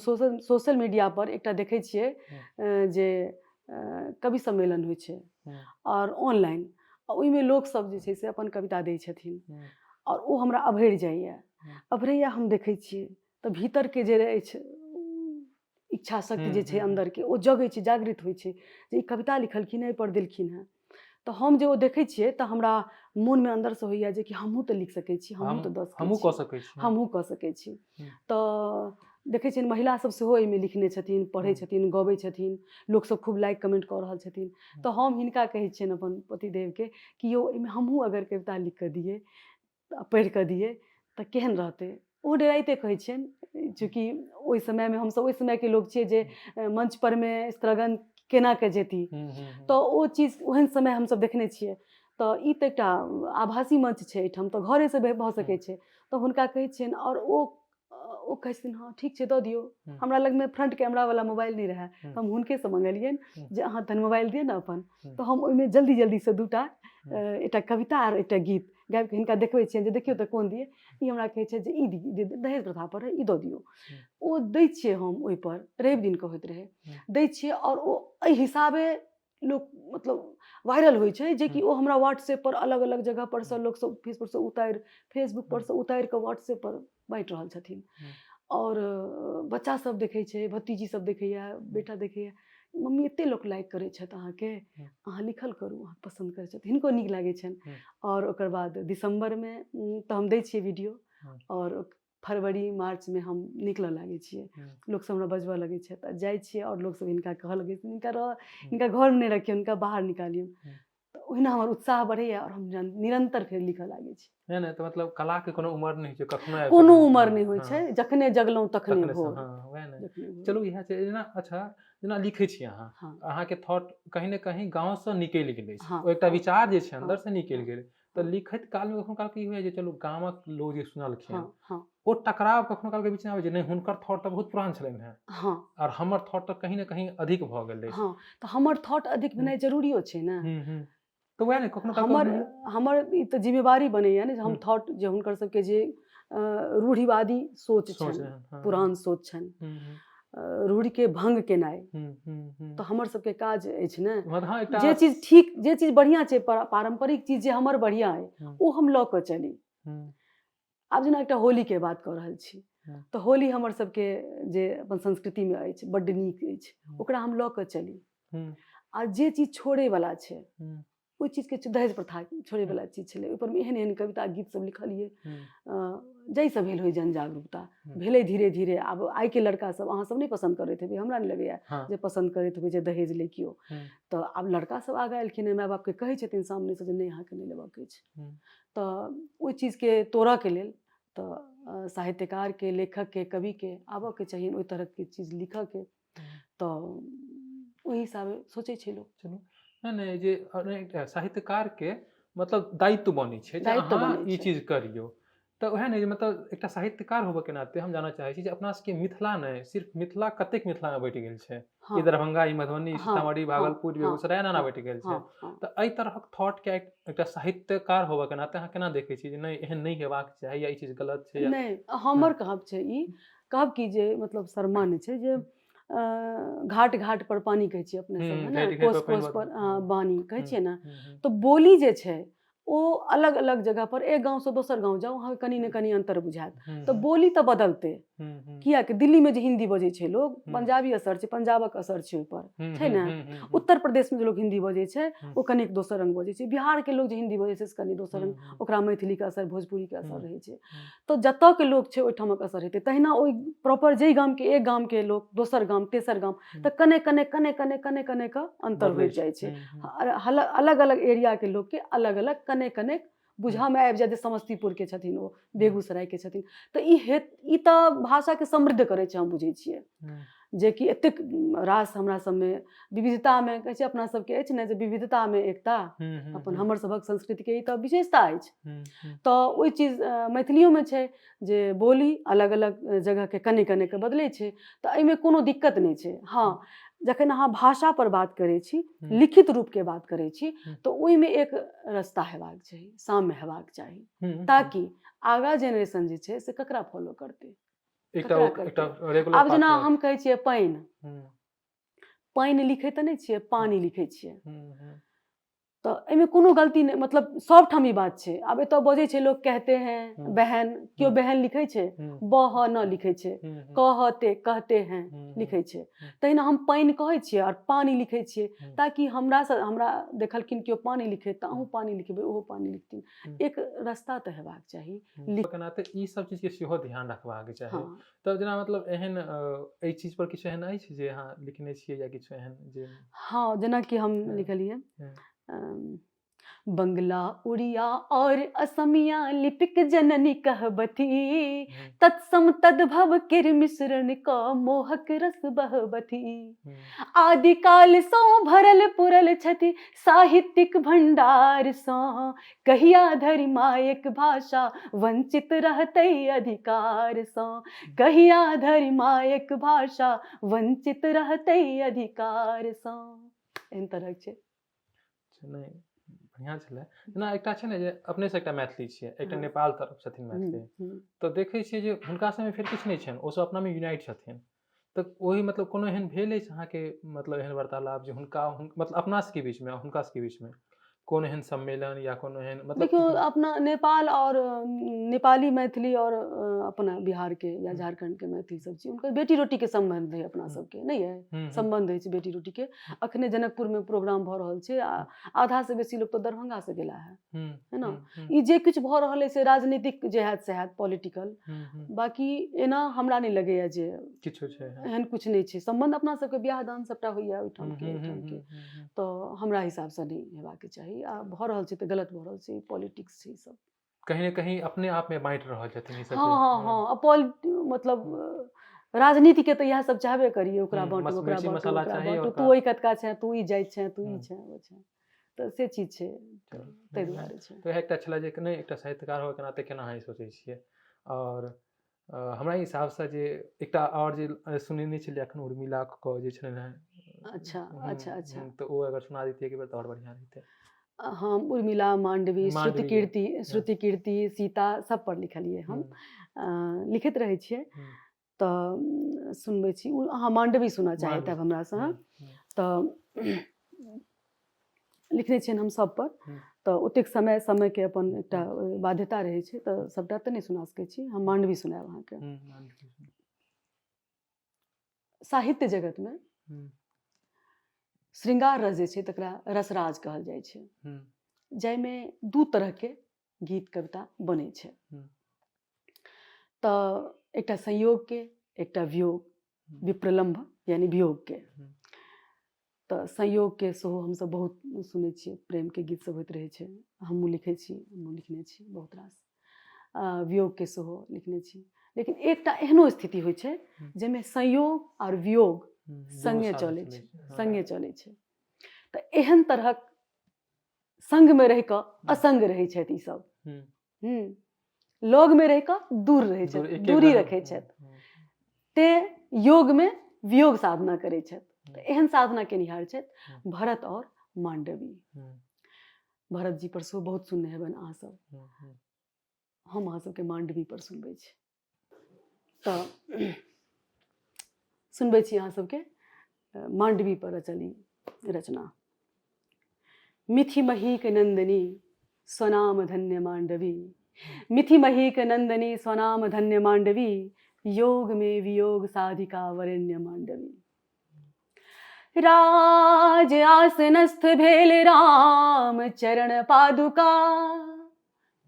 सोशल मीडिया पर एकटा देखै छियै जे कवि सम्मेलन होइ छै और ऑनलाइन ओहिमे लोकसब जे छै से अपन कविता दै छथिन और ओ हमरा अभरि जाइए अभरैया हम देखै छियै तऽ भीतरके जे अछि इच्छा शक्ति जे छै अन्दरके ओ जगै छै जागृत होइ छै जे ई कविता लिखलखिन हँ एहिपर देलखिन हँ तऽ हम जे ओ देखै छियै तऽ हमरा मोनमे अन्दरसँ होइए जे कि हमहूँ तऽ लिख सकै छी हमहूँ तऽ दऽ सकै छी हमहूँ कऽ सकै छी तऽ देखै छियनि महिला सब सेहो एहिमे लिखने छथिन पढ़ै छथिन गबै छथिन लोकसब खूब लाइक कमेंट कऽ रहल छथिन तऽ हम हिनका कहै छियनि अपन पतिदेवके कि यौ एहिमे हमहूँ अगर कविता लिख कऽ दियै पढ़ि कऽ दियै तऽ केहन रहतै ओ डेराइते कहै छियनि चूँकि ओहि समयमे हमसब ओहि समयके लोक छियै जे मंच परमे स्त्रगन केना कऽ जेती तऽ ओ चीज ओहन समय हमसब देखने छियै तऽ ई तऽ एकटा आभासी मंच छै एहिठाम तऽ घरेसँ भऽ सकै छै तऽ हुनका कहै छियनि और ओ कहै छथिन हाँ ठीक छै दऽ दियौ हमरा लगमे फ्रंट कैमरावला मोबाइल नहि रहै तऽ हम हुनकेसँ मङ्गलियनि जे अहाँ तनि मोबाइल दिअ ने अपन तऽ हम ओहिमे जल्दी जल्दीसँ 2टा एकटा कविता और एकटा गीत गाबि कऽ हिनका देखबै छियनि जे देखियौ तऽ कोन दियै ई हमरा कहै छै जे ई दहेज प्रथा पर ई दऽ दियौ ओ दै छियै हम ओहिपर रवि दिनके होइत रहै दै छियै और ओ एहि हिसाबे लोक मतलब वायरल होइ छै जे कि ओ हमरा व्हाट्सएप पर अलग अलग जगह परसँ लोकसब फेसबुक परसँ उतारि कऽ व्हाट्सएप पर बाँटि रहल छथिन और बच्चा सब देखै छै भतीजी सब देखैए बेटा देखैए मम्मी एतेक लोक लाइक करै छथि अहाँके अहाँ लिखल करू अहाँ पसन्द करै छथि हिनको नीक लागै छनि और ओकर बाद दिसम्बरमे तऽ हम दै छियै वीडियो और फरवरी मार्चमे हम निकलऽ लागै छियै लोकसब हमरा बजबऽ लगै छै तऽ जाइ छियै और लोकसब हिनका कहऽ लगै छै हिनका घरमे नहि रखियौ हिनका बाहर निकालियौ तऽ ओहिना हमर उत्साह बढ़ैए और हम निरंतर फेर लिखऽ लागै छी नहि तऽ मतलब कलाके कोनो उमर नहि छै कखनो कोनो उमर नहि होइ छै जखने जगलहुँ तखने भोर चलू इएह छै जेना लिखै छी अहाँके थॉट कहीं ने कहीं गाँवसँ निकलि गेलै ओ एकटा विचार जे छै अन्दरसँ निकलि गेलै तऽ लिखैत कालमे कखनो काल की होइए जे चलू गामक लोक जे सुनलखिन ओ टकराव कखनो कालके बीचमे आबै जे नहि हुनकर थॉट तऽ बहुत पुरान छलनि हेँ और हमर थॉट तऽ कहीं ने कहीं अधिक भऽ गेलै तऽ हमर थॉट अधिक भेनाइ जरूरियो छै ने तऽ वएह ने कखनो हमर ई तऽ जिम्मेवारी बनैए ने जे हम थॉट जे हुनकर सबके जे रूढ़िवादी सोच छनि पुरान सोच छनि रूढ़िके भंग केनाइ तऽ हमर सबके काज अछि ने जे चीज ठीक जे चीज बढ़िआँ छै पारम्परिक चीज जे हमर बढ़िआँ अइ ओ हम लऽ कऽ चली आब जेना एकटा होलीके बात कऽ रहल छी तऽ होली हमर सबके जे अपन संस्कृतिमे अछि बड्ड नीक अछि ओकरा हम लऽ कऽ चली आ जे चीज छोड़ैवला छै ओहि चीजके दहेज प्रथा छोड़ैवला चीज छलै ओहिपरमे एहन एहन कविता गीत सब लिखलियै जाहिसँ भेल होइ जन जागरूकता भेलै धीरे धीरे। आब आइके लड़का सब अहाँ सब नहीं पसंद करैत हेबै, हमरा नहीं लगैया जे पसंद करैत हेबै जे दहेज ले कियो। तऽ आब लड़का सब आगे एलखिन, माय बाप के कहै छथिन सामने से जे नहीं अहाँके नहीं लेबाक अछि। तऽ ओहि चीज के तोड़ऽ के लेल तऽ साहित्यकार के, लेखक के, कवि के आबऽ के चाहिए ओहि तरह के चीज लिखऽ के। तऽ ओहि हिसाबे सोचै छै लोग। चलू नहीं जे साहित्यकार के मतलब दायित्व बनै छै जे दायित्व अहाँ बनै ई छै। चीज करियौ। तऽ वएह नहीं जे मतलब एकटा साहित्यकार होबऽ के नाते हम जानऽ चाहै छी जे अपना सबके मिथिला नहीं सिर्फ मिथिला कतेक मिथिला में बैठ गेल छै। हाँ ई दरभंगा, ई मधुबनी, ई हाँ सीतामढ़ी, हाँ भागलपुर, हाँ बेगूसराय एना हाँ बैठ गेल छै। हाँ हाँ तऽ एहि तरहक थॉट के एकटा साहित्यकार होबऽ के नाते अहाँ केना देखै छी जे नहीं एहन नहीं हेबाक चाही या ई चीज गलत छै या नहीं हमर कहब छै ई कहब की जे मतलब सम्मान छै जे घाट घाट पर पानी कहै छियै अपने सब है ना, घाटी घाटी कोस पर पानि कोस पर बहत बानी कहै छियै ना। तो बोली जे छै ओ अलग अलग जगह पर एक गांव से दोसर गांव जाओ अहाँ कनी ने कनी अंतर बुझायत। तो बोली तो बदलते किया कि दिल्ली में जे हिंदी बजै छै लोग, पंजाबी असर छै, पंजाबक असर छै ऊपर छै ना। उत्तर प्रदेश में जे लोग हिंदी बजै छै ओ कनिक दोसर रंग बजै छै। बिहार के लोग जे हिंदी बजै छै से कनी दोसर रंग, ओकरा मैथिली के असर, भोजपुरी के असर रहै छै। तो जतऽ के लोग छै ओहिठामक असर हेतै। तहिना ओहि प्रॉपर जेहि गाम के एक गाम के लोग दोसर गाम तेसर गाम तऽ कने कने कने कने कने कने का अंतर होइत जाइ छै। अलग अलग एरिया के लोग के अलग अलग कने कने बुझा में आबि जाए जे समस्तीपुर के छथिन ओ, बेगूसराय के छथिन। तऽ ई तऽ भाषा के समृद्ध करै छै हम बुझै छियै। जे कि एतेक रास हमरा सबमे विविधता में कहै छै अपना सबके अछि ने जे विविधता में एकता, अपन हमर सभक संस्कृति के ई तऽ विशेषता अछि। तऽ ओहि चीज मैथिलियो में छै जे बोली अलग अलग जगह के कने कने के बदलै छै। तऽ एहिमे कोनो दिक्कत नहीं छै। हाँ जखन अहाँ भाषा पर बात करै छी, लिखित रूप के बात करै छी तऽ ओहिमे एक रास्ता हेबाक चाही, साम्य हेबाक चाही, ताकि आगा जेनरेशन जे छै से ककरा फॉलो करतै, ककरा करतै। आब जेना हम कहै छियै पानि, पानि लिखै तऽ नहीं छियै, पानी लिखै छियै। तो एहिमे कोनो गलती नहीं, मतलब सब ठाम ई बात छै। आब एतऽ बजै छै लोग कहते हैं बहन, केओ बहन लिखै छै, बह न लिखै छै, कहते कहते हैं लिखै छै। तहिना हम पानि कहै छियै और पानी लिखै छियै ताकि हमरा देखलखिन केओ पानी लिखै तऽ अहूँ पानी लिखबै, ओहो पानी लिखथिन। एक रास्ता तऽ हेबाक चाही। के नाते ई सब चीज के सेहो ध्यान रखबाक चाही। तब जेना मतलब एहन एहि चीज पर किछु एहन अछि जे अहाँ लिखने छियै या किछु एहन जे हाँ जेना कि हम लिखलियै बंगला, उड़िया और असमिया लिपिक जननी कहबथी, तत्सम तद्भव किर मिश्रण का मोहक रस बहबथी। आदिकाल सो भरल पुरल छथि साहित्यिक भंडार सँ, कहिया धरि मायक भाषा वंचित रहतै अधिकार सँ, कहिया धरि मायक भाषा वंचित रहतै अधिकार सँ। एहन तरहक छै। नहीं बढ़िया छलै। जेना एकटा छै ने जे अपने से एकटा मैथिली छियै, एकटा नेपाल तरफ छथिन मैथिली, तऽ देखै छियै जे हुनका सबमे फेर किछु नहीं छनि, ओसब अपनामे यूनाइट छथिन। तऽ ओही मतलब कोनो एहन भेल अछि अहाँके मतलब एहन वार्तालाप जे हुनका मतलब अपना सबके बीचमे हुनका सबके बीचमे कोनो एहन सम्मेलन या कोनो एहन मतलब देखियो अपना नेपाल और नेपाली मैथिली और अपना बिहार के या झारखंड के मैथिली सब छी, उनकर बेटी रोटी के संबंध है अपना सबके नहीं है, संबंध है बेटी रोटी के। अखने जनकपुर में प्रोग्राम भऽ रहल छै, आधा से बेसी लोग तो दरभंगा से गेला है ना। ई जे किछु भऽ रहल है से राजनीतिक जे हैत से हैत, पॉलिटिकल। बाकी एना हमरा नहीं लगैया जे किछु छै एहन कुछ नहीं छै। संबंध अपना सबके बियाह दान सबटा होइया ओहिठाम के, तो हमरा हिसाब से नहीं हेबाक चाही। आ भऽ रहल छै तऽ गलत भऽ रहल छै, पॉलिटिक्स छै सब। कहीं ना कहीं अपने आप में बांटि रहल छथिन ई सब। हाँ हाँ हाँ मतलब राजनीति के तो यह सब चाहबे करिए, ओकरा बांटू ओकरा बांटू ओकरा बांटू, तू ओई कतका छै, तू ई जाइत छै, तू ई छै वो छै, तऽ से चीज छै। ताहि दुआरे छै तो एकटा छला जे नहीं एकटा साहित्यकार होबे के नाते केना अहाँ सोचै छियै। और हमरा हिसाबसँ जे एकटा और जे सुनेने छलियै एखन उर्मिला के जे छलनि हैं। अच्छा अच्छा अच्छा। तो वो अगर सुना देतियै एक बेर तो और बढ़िया रहते। हाँ उर्मिला, मांडवी, श्रुति कीर्ति, सीता सब पर लिखलियै हम, लिखित रहै छियै। तऽ सुनबै छी अहाँ मांडवी सुनऽ चाहैत हैब हमरासँ, तऽ लिखने छियनि हम सब पर। तऽ ओतेक समय के अपन एकटा बाध्यता रहै छै, तऽ सबटा तऽ नहीं सुना सकै छी, हम मांडवी सुनाएब अहाँके। साहित्य जगत में श्रृंगार रस जे छै तकरा रसराज कहल जाइ छै, जाहिमे दू तरह के गीत कविता बनै छै। तऽ एकटा संयोगके, एकटा वियोग, विप्रलम्भ यानी वियोगके। तऽ संयोगके सेहो हमसब बहुत सुनै छियै, प्रेमके गीत सब होइत रहै छै, हमहूँ लिखै छी, हमहूँ लिखने छी बहुत रास। वियोगके सेहो लिखने छी, लेकिन एकटा एहनो स्थिति होइ छै जाहिमे संयोग और वियोग संगे चलै छै, संगे चलै छै। तऽ एहन तरहक संगमे रहि कऽ असंग रहै छथि ई सब। लगमे रहि कऽ दूर रहै छथि, दूरी रखै छथि, तेँ योगमे वियोग साधना करै छथि। तऽ एहन साधना केनिहार छथि भरत और मांडवी। भरत जी पर सेहो बहुत सुनने हेबनि अहाँ सब, हम अहाँ सबके मांडवी पर सुनबै छी। तऽ सुनबै छी अहाँ सबके मांडवी पर रचल ई रचना। मिथि महीक नंदिनी स्वनाम धन्य मांडवी, मिथि महीक नंदिनी स्वनाम धन्य मांडवी, योग में वियोग साधिका वरेण्य मांडवी। राज आसनस्थ भेल राम चरण पादुका,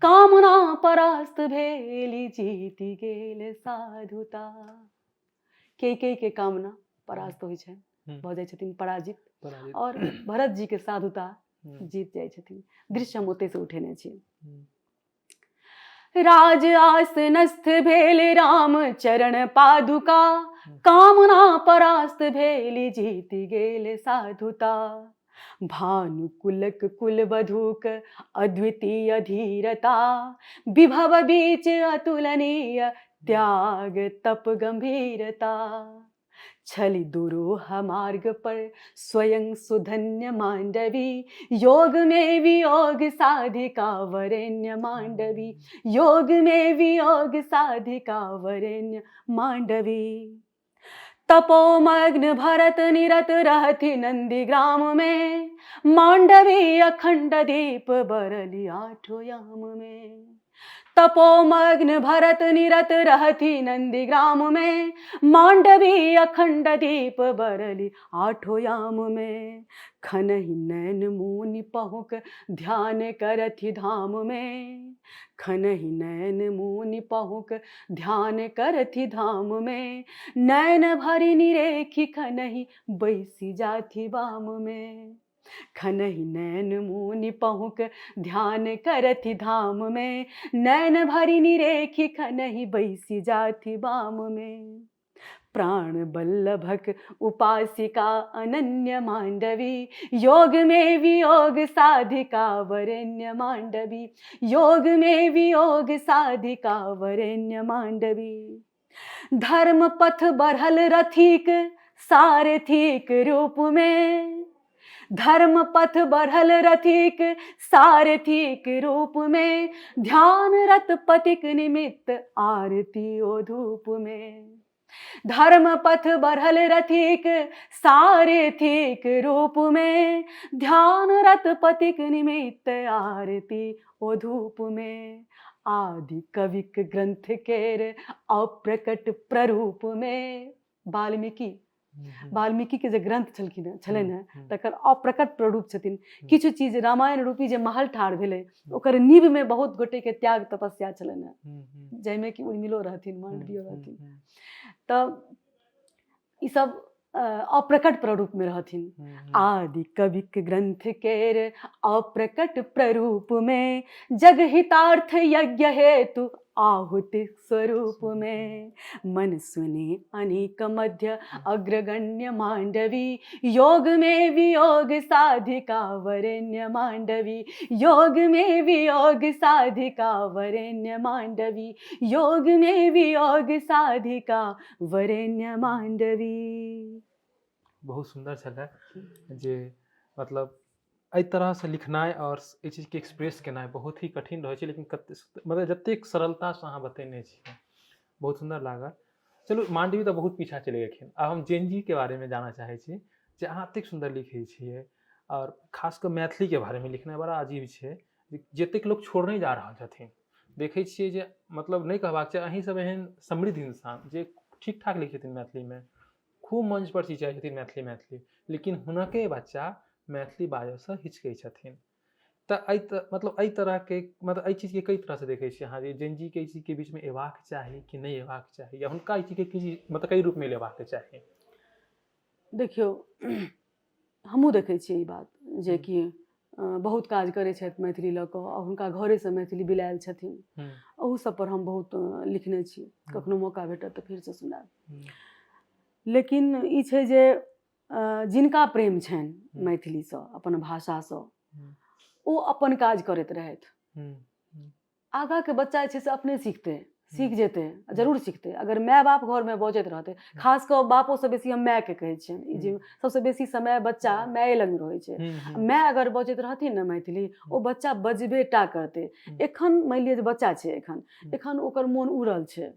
कामना परास्त भेली जीति गेल साधुता। के कामना परास्त होइ छै, भऽ जाइ छथिन पराजित, और भरत जी के साधुता जीत जाइ छथिन। दृश्य हम ओतै से उठेने छी। राज आसनस्थ भेल राम चरण पादुका, कामना परास्त भेली जीत गेल साधुता। भानुकुलक कुलवधूक अद्वितीय धीरता, विभव बीच अतुलनीय त्याग तप गंभीरता। छलि दुरूह मार्ग पर स्वयं सुधन्य मांडवी, योग में वियोग साधिका वरेण्य मांडवी, योग में वियोग साधिका वरेण्य मांडवी। तपोमग्न भरत निरत रहति नंदीग्राम में, मांडवी अखंड दीप बरली आठों याम में। तपोमग्न भरत निरत रहति नंदीग्राम में, मांडवी अखंड दीप बरली आठों याम में। खनहि नैन मुनि पहुँक ध्यान करथि धाम में, खनहि नैन मुनि पहुँक ध्यान करथि धाम में। नैन भरि निरेखि खनहि बैसी जाथि वाम में, खनहि नैन मुनि पहुँक ध्यान करथि धाम में। नैन भरि निरेखि खनहि बैसी जाथि वाम में। प्राण बल्लभक उपासिका अनन्य मांडवी, योग में वियोग साधिका वरेण्य मांडवी, योग में वियोग साधिका वरेण्य मांडवी। धर्म पथ बढ़ल रथिक सारथिक रूप में, धर्म पथ बढ़ल रथिक सारथिक रूप में। ध्यान रत पथिक निमित्त आरती ओ धूप में, धर्म पथ बढ़ल रथिक सारथिक रूप में। ध्यान रत पथिक निमित्त आरती ओ धूप में। आदि कविक ग्रंथ केर अप्रकट प्ररूप में, वाल्मीकि के जे ग्रंथ छलनि हैं तकर अप्रकट प्ररूप छथिन। किछु चीज रामायण रूपी जे महल ठाढ़ भेलै ओकर नींव में बहुत गोटे के त्याग तपस्या छलनि हैं, जाहिमे कि उर्मिलो रहथिन, मांडवियो रहथिन। तऽ ई सब अप्रकट प्ररूप में रहथिन। आदि कविक ग्रंथ केर अप्रकट प्ररूप में, जग हितार्थ यज्ञ हेतु आहुति स्वरूप में। मन सुने अनेक मध्य अग्रगण्य मांडवी, योग में वियोग साधिका वरेण्य मांडवी, योग में वियोग साधिका वरेण्य मांडवी, योग में वियोग साधिका वरेण्य मांडवी। बहुत सुंदर छलै जे मतलब एहि तरह से लिखनाइ और ई चीज के एक्सप्रेस केनाइ बहुत ही कठिन रहै छै, लेकिन मतलब जतेक सरलता से अहाँ बतेने छियै बहुत सुंदर लागल। चलू मांडवी तो बहुत पीछा चले गेलखिन, आब हम जेनजी के बारे में जानना चाहे छी जे अहाँ एतेक सुंदर लिखै छियै और खासकर मैथिली के बारे में लिखनाइ बड़ा अजीब छै, जतेक लोग छोड़ने जा रहल छथिन। देखै छियै जे मतलब नहीं कहबाक छै, अहीं सब एहन समृद्ध इंसान जे ठीक ठाक लिखै छथिन मैथिली में, खूब मंच पर चिचाइ छथिन मैथिली, लेकिन हुनके बच्चा मैथिली बाजऽ से हिचकै छथिन। मतलब एहि तरह के मतलब एहि चीज के कई तरह से देखे छियै अहाँ जे जेनजी के चीज के बीच में एबाक चाही कि नहीं एबाक चाही या हुनका चीज के की मतलब कई रूप में लेबाक चाही? देखियो हमहूँ देखै छियै ई बात जे कि बहुत काज करै छथि मैथिली लऽ कऽ आ हुनका घरेसँ मैथिली बिलायल छथिन। ओहू सब पर हम बहुत लिखने छी, कखनो मौका भेटत तऽ फिर से सुनाएब। लेकिन ई छै जे जिनका प्रेम छनि मैथिलीसँ, अपन भाषासँ, ओ अपन काज करैत रहथि। आगाँके बच्चा जे छै से अपने सीख जेतै, जरूर सीखतै अगर माय बाप घरमे बजैत रहतै। खास कऽ बापोसँ बेसी हम मायके कहै छियनि, ई जे सबसँ बेसी समय बच्चा माये लगमे रहै छै। माय अगर बजैत रहथिन ने मैथिली, ओ बच्चा बजबे टा करतै। एखन मानि लिअ जे बच्चा छै, एखन ओकर मोन उड़ल छै,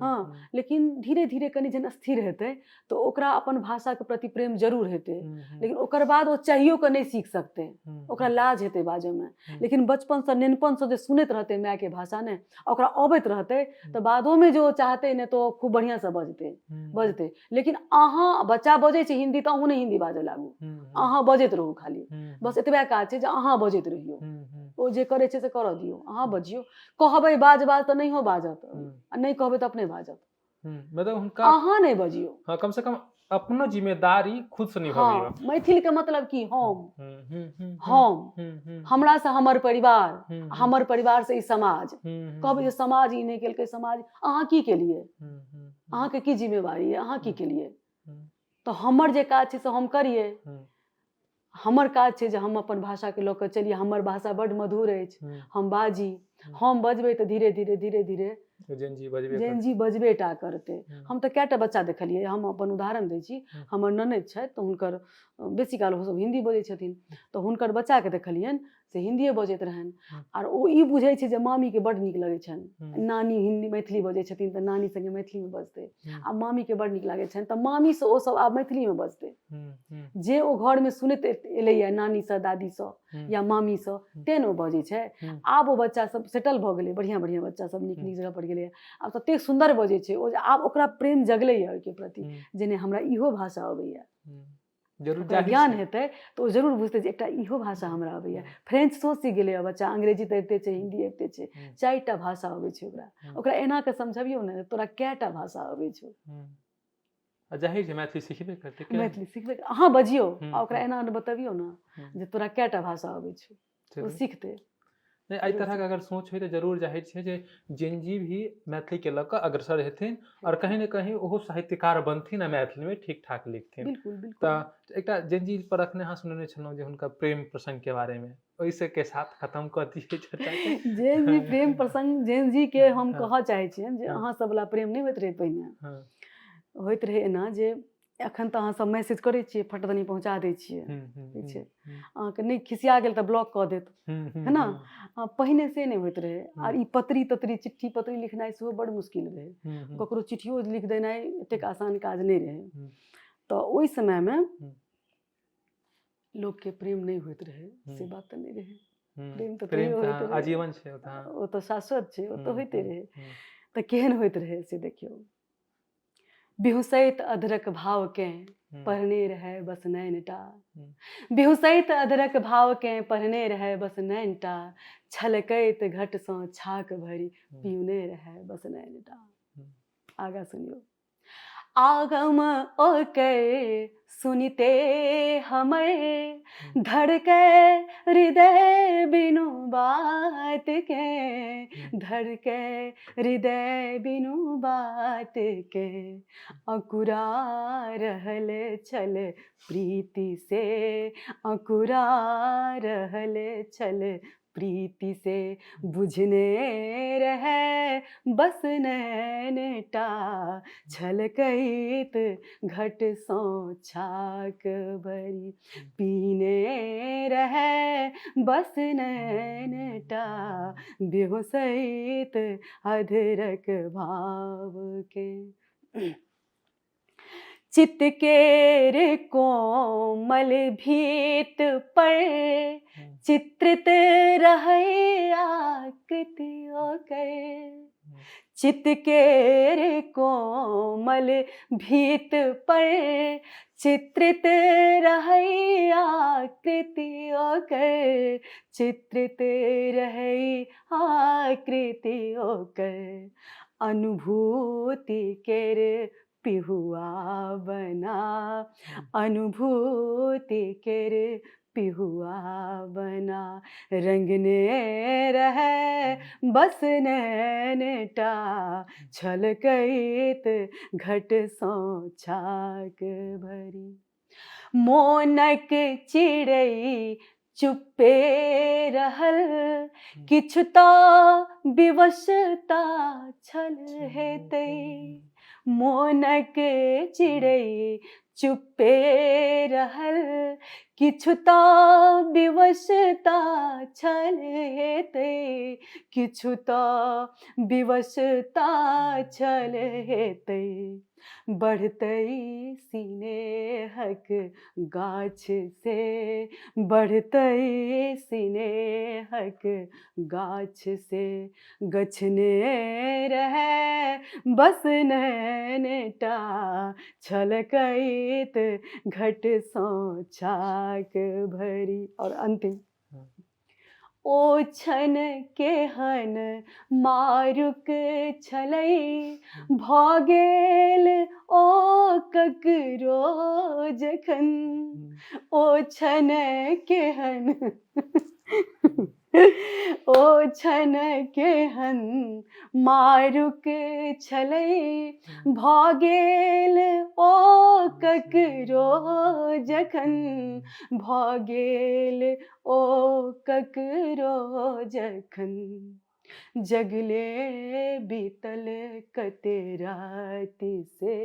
हाँ, लेकिन धीरे धीरे कनि जहन स्थिर हेतै तऽ ओकरा अपन भाषाके प्रति प्रेम जरूर हेतै। लेकिन ओकर बाद ओ चाहियो कऽ नहि सीख सकतै, ओकरा लाज हेतै बाजैमे। लेकिन बचपनसँ नेनपनसँ जे सुनैत रहतै मायके भाषा ने, ओकरा अबैत रहतै तऽ बादोमे जो चाहतै ने तो खूब बढ़िआँसँ बजतै। लेकिन अहाँ बच्चा बजै छै हिन्दी तऽ अहूँ नहि हिन्दी बाजऽ लागू, अहाँ बजैत रहू खाली, बस एतबे काज छै जे अहाँ बजैत रहियौ। ओ जे करै छै से करऽ दियौ, अहाँ बजियौ। कहबै बाज तऽ नहियो बाजत, आ नहीं कहबै तऽ अपने बाजत। मतलब हुनका अहाँ नहीं बजियौ, हाँ, कम से कम अपना जिम्मेदारी खुद से निभाबियौ। हाँ, मैथिल के मतलब की हम हमरा से हमर परिवार, हमर परिवार से ई समाज। कहबै जे समाज ई नहीं केलकै, समाज अहाँ की केलिए, अहाँ के की जिम्मेवारी है, अहाँ की केलिए? तो हमर जे काज छै से हम करिए। हमर काज छै जे हम अपन भाषाके लऽ कऽ चलिए। हमर भाषा बड्ड मधुर अछि, हम बाजी, हम बजबै तऽ धीरे धीरे जेनजी बजबे टा करतै। हम तऽ कएटा बच्चा देखलिए, हम अपन उदाहरण दै छी। हमर ननद छथि तऽ हुनकर बेसी काल ओसब हिन्दी बजै छथिन, तऽ हुनकर बच्चाके देखलियनि से हिन्दिए बजैत रहनि। आर ओ ई बुझै छै जे मामीके बड्ड नीक लगै छनि, नानी हिन्दी मैथिली बजै छथिन तऽ नानी सङ्गे मैथिलीमे बजतै। आ मामीके बड्ड नीक लागै छनि तऽ मामीसँ ओसब आब मैथिलीमे बजतै। जे ओ घरमे सुनैत एलैए नानीसँ, दादीसँ या मामीसँ, तेहन ओ बजै छै। आब ओ बच्चा सब सेटल भऽ गेलै, बढ़िआँ बढ़िआँ बच्चा सब नीक नीक जगह पर गेलैए, आब ततेक सुन्दर बजै छै ओ जे आब ओकरा प्रेम जगलैए ओहिके प्रति, जे नहि हमरा इहो भाषा अबैए। ओकरा ज्ञान हेतै तऽ ओ जरूर बुझतै जे एकटा इहो भाषा हमरा अबैए। फ्रेंचो सीख गेलैए बच्चा, अंग्रेजी तऽ अबिते छै, हिन्दी अबिते छै, 4टा भाषा अबै छै ओकरा एना कऽ समझबियौ ने तोरा कएटा भाषा अबै छौ। जाहिर छै मैथिली सिखबे करतै, मैथिली सिखबे, अहाँ बजियौ आ ओकरा एना बतबियौ ने जे तोरा कएटा भाषा अबै छौ, ओ सीखतै। नहीं एहि तरह के अगर सोच होइ तऽ जरूर जाहिर छै जे जेनजी भी मैथिली के लऽ कऽ अग्रसर हेथिन और कहीं ना कहीं ओहो साहित्यकार बनथिन आ मैथिली में ठीक ठाक लिखथिन। बिल्कुल बिल्कुल। तऽ एकटा जेनजी पर अखने अहाँ सुनने छलहुँ जे हुनका प्रेम प्रसंग के बारे में, ओहिसे के साथ खत्म कऽ दियै चर्चा। जेनजी प्रेम प्रसंग जेनजी के हम कहऽ चाहै छियनि जे अहाँ सब वाला प्रेम नहीं होइत रहै पहिने। होइत रहै एना जे एखन तऽ अहाँ सब मैसेज करै छियै, फटदनी पहुँचा दै छियै, ठीक छै, अहाँके नहीं खिसिया गेल तऽ ब्लॉक कऽ देत, है ना। पहिने से नहीं होइत रहै। आर ई पत्री तत्री, चिट्ठी पत्री लिखनाइ सेहो बड़ मुश्किल रहै, ककरो चिट्ठियो लिख देनाइ एतेक आसान काज नहीं रहै। तऽ ओहि समयमे लोकके प्रेम नहीं होइत रहै, से बात तऽ नहीं रहै। प्रेम तऽ तैयो होइत रहै, आजीवन छै, ओ तऽ शाश्वत छै, ओ तऽ होइते रहै। तऽ केहन होइत रहै से देखियौ। बिहुसैत अधरक भावके पढ़ने रहै बस नैनटा, बिहुसैत अधरक भावके पढ़ने रहै बस नैनटा, छलकैत घटसँ छाक भरि पीउने रहै बस नैनटा। आगाँ सुनियौ। आगम ओकर सुनिते हमर धड़कै हृदय बिनु बात के, धड़कै हृदय बिनु बात के, अकुरा रहल छल प्रीति से, अकुरा रहल छल प्रीति से, बुझने रहै बस नैनटा, छलकैत घटसँ छाक भरि पीने रहै बस नैनटा, बिहुसैत अधरक भावके। चित्त केर कोमल भीत पर चित्रित रहै आकृति ओकर, चित केर कोमल भीत पर चित्रित रहै आकृति ओकर, चित्रित रहै आकृति ओकर। अनुभूति केर पिहुआ बना, अनुभूति केर पिहुआ बना। रंगने रहे बस नैनटा, छलकैत घट सँ छाक भरी। मोनक चिड़ै चुप्पे रहल, किछु तऽ विवशता छल हेतै। मोनक चिड़ै चुप्पे रहल, किछु तऽ विवशता छल हेतै, किछु तऽ विवशता छल हेतै। बढ़तै सिनेहक गाछ से, बढ़तै सिनेहक गाछ से। गछने रहै बस नैनटा, छलकैत घट सँ छाक भरी। और अंतिम, ओ छन केहन मारुक छलै, भऽ गेल ओ ककरो जखन। ओ छन केहन ओ छन केहन मारुक छलै, भऽ गेल ओ ककरो जखन, भऽ गेल ओ ककरो जखन। जगले बीतल कते राति से,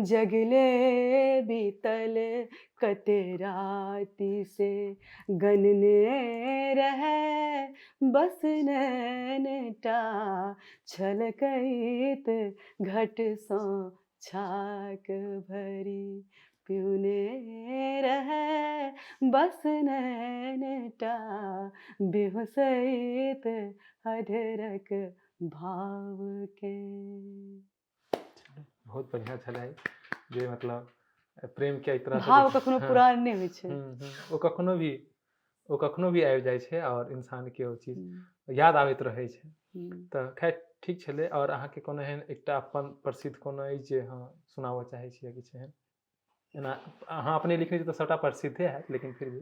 जगले बीतल कते राति से। गनने रहै बस नैनटा, छलकैत घट सँ छाक भरी। पिउने रहै बस नैनटा, बिहुसैत अधरक भाव के। बहुत बढ़िया छलै जे मतलब प्रेम के एक तरह से भाव कखनो पुरान नहीं होइ छै। ओ कखनो भी आबि जाइ छै और इंसान के ओ चीज याद आबैत रहै छै। तऽ खैर ठीक छलै। और अहाँके कोनो एहन एकटा अपन प्रसिद्ध कोनो अछि जे अहाँ सुनाबऽ चाहै छियै किछु एहन? एना अहाँ अपने लिखने छी तऽ सबटा प्रसिद्धे हैत, लेकिन फिर भी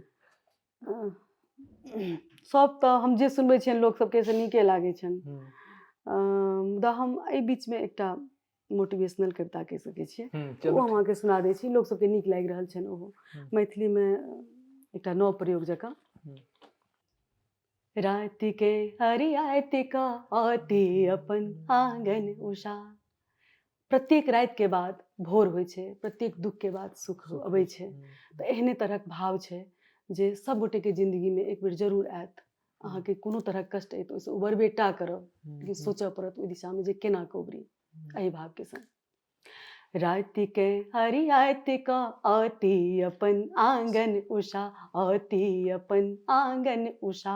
सब तऽ हम जे सुनबै छियनि लोक सबके से नीके लागै छनि। मुदा हम एहि बीचमे एकटा मोटिवेशनल कविता कहि सकै छियै, ओ हम अहाँके सुना दै छी। लोक सबके नीक लागि रहल छनि ओहो, मैथिलीमे एकटा नव प्रयोग जकाँ। राति के हरियाति का आती अपन आंगन उषा। प्रत्येक राति के बाद भोर होइ छै, प्रत्येक दुख के बाद सुख अबै छै। तऽ एहने तरहक भाव छै जे सब गोटे के जिंदगी में एक बेर जरूर आयत। अहाँके कोनो तरहक कष्ट अइ तऽ ओहिसँ उबरबेटा करब, लेकिन सोचऽ पड़त ओहि दिशामे जे केना कऽ उबरी। एहि भावके संग राति के हरियाति का आती अपन आंगन उषा, आती अपन आंगन उषा।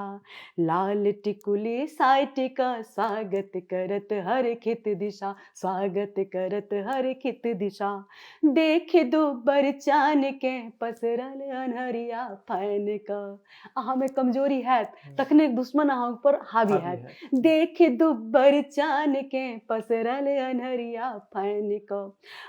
लाल टिकुली साइट का स्वागत करत हर खित दिशा, स्वागत करत हर खित दिशा। देख दुबर चान के पसरल अनहरिया फैन का। अहाँ में कमजोरी हैत तखने दुश्मन अहाँ ऊपर हावी हैत। देख दुबर चान के पसरल अनहरिया फैन का।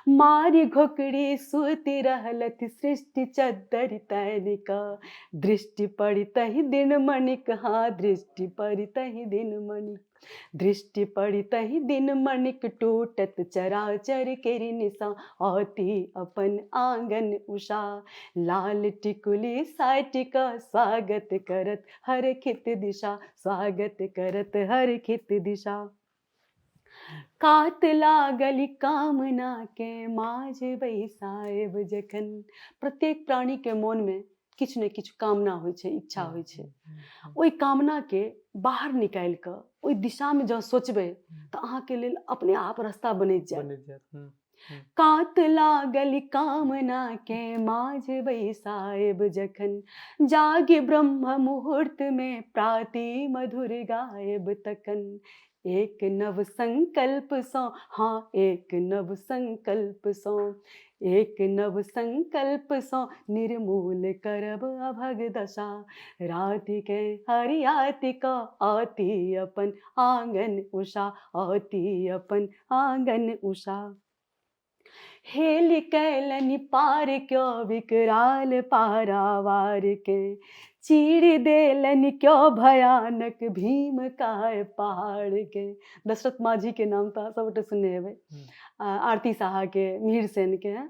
मारी घोकड़ी सूती रहलत सृष्टि चद्दर तैन का। दृष्टि पड़ी तही दिन मणिक, हाँ दृष्टि पड़ी तही दिन मणिक। दृष्टि पड़ी तही दिन मणिक, टूटत चराचर केरी निशा। आती अपन आंगन उषा, लाल टिकुली साइट का स्वागत करत हर खित दिशा, स्वागत करत हर खित दिशा। कात लागल कामना के माझ बैसाएब जखन। प्रत्येक प्राणी के मोन में किछु ने किछु कामना होइ छै, इच्छा होइ छै। ओहि कामना के बाहर निकालि कऽ ओहि दिशा में जँ सोचबै तऽ अहाँके लेल अपने आप रास्ता बनैत जायत। कात लागल कामना के माझ बैसाएब जखन, जागे ब्रह्म मुहूर्त में प्राति मधुर गायब तखन। एक नव संकल्प सो, हाँ एक नव संकल्प सो, एक नव संकल्प सो निर्मूल करब अभग दशा। राधिके हरियाति का आती अपन आंगन उषा, आती अपन आंगन उषा। हेल कैलनि पार क्यों विकराल पारावार के, चीर देलनि क्यों भयानक भीम काय पहाड़ के। दशरथ माझी के नाम था सब सुनने हेबै, आरती साहा के, मिहिर सेन के हैं।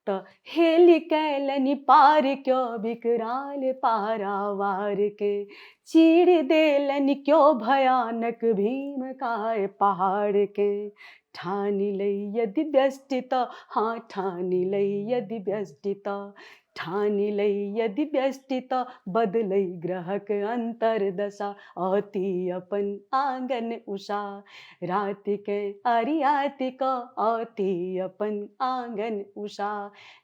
तो हेल कैलनि पार क्यों विकराल पारावार के, चीर देलनि क्यों भयानक भीम काय पहाड़ के। ठानि लई यदि व्यष्टिता, हाँ ठानि लई यदि व्यष्टिता, ठानि लई यदि व्यष्टिता, बदलई ग्रहक अंतरदशा। आती अपन आंगन उषा, रात के अरियाति का आती अपन आंगन उषा।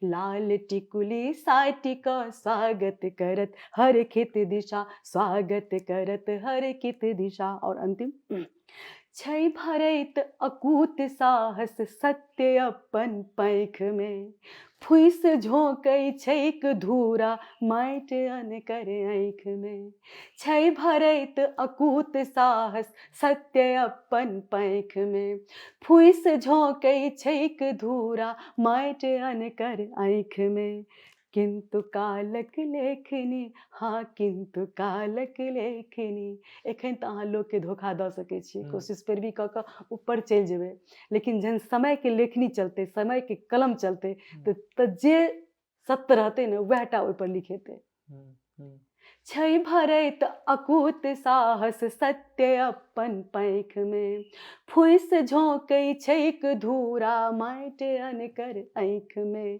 लाल टिकुली साटी का स्वागत करत हर खित दिशा, स्वागत करत हर खित दिशा। और अंतिम, छै भरैत अकूत साहस सत्य अपन पैख में, फुइस झोंकै छैक धूरा माटि अनकर आँखि में। छै भरैत अकूत साहस सत्य अपन पैख में, फुइस झोंकै छैक धूरा माटि अनकर आँखि में। किंतु कालक लेखनी, हाँ किंतु कालक लेखनी। एखन तऽ अहाँ लोकके धोखा दऽ सकै छियै, कोशिश फिर भी कऽ कऽ ऊपर चलि जेबै, लेकिन जहन समयके लेखनी चलतै, समयके कलम चलतै, तऽ जे सत्य रहतै ने वएह टा ओहिपर लिखेतै। छै भरैत अकूत साहस सत्य अपन पैख में, फुइस झोंकै छैक धूरा माटि अनकर आँखि में।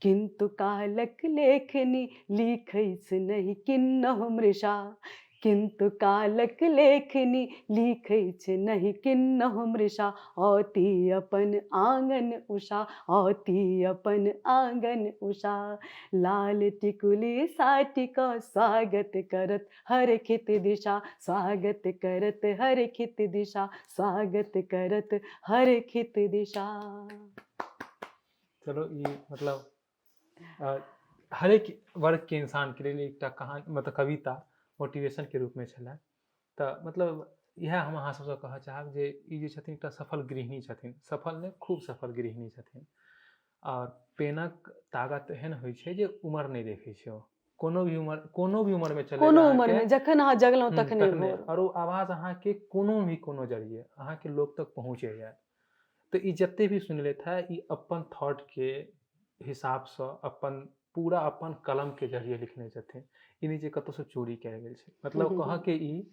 किंतु कालक लेखनी लिखै से नहीं किन्नहु मृषा, किंतु कालक लेखनी लिखै छै नहीं किन्नहु मृषा। आती अपन आंगन उषा, आती अपन आंगन उषा। लाल टिकुली साटी का स्वागत करत हर खित दिशा, स्वागत करत हर खित दिशा, स्वागत करत हर खित दिशा। चलो ये मतलब हर एक वर्ग के इंसान के लिए एकटा कहानी मतलब कविता मोटिवेशन के रूप में छलै। तऽ मतलब इएह हम अहाँ सबसँ कहऽ चाहब जे ई जे छथिन एकटा सफल गृहिणी छथिन, सफल नहि खूब सफल गृहिणी छथिन। और पेनक ताकत एहन होइ छै जे उम्र नहि देखै छै, ओ कोनो भी उम्र में चले, कोनो उम्र में जखन अहाँ जगलहुँ तखने भोर, और ओ आवाज अहाँके कोनो जरिए अहाँके लोक तक पहुँचे जाए। तो ई जते भी सुनलथि है ई अपन थॉट के हिसाब से अपन पूरा अपन कलम के जरिए लिखने छथिन, ई नहीं जे कतौ से चोरी कयल गेल छै। मतलब कह के ई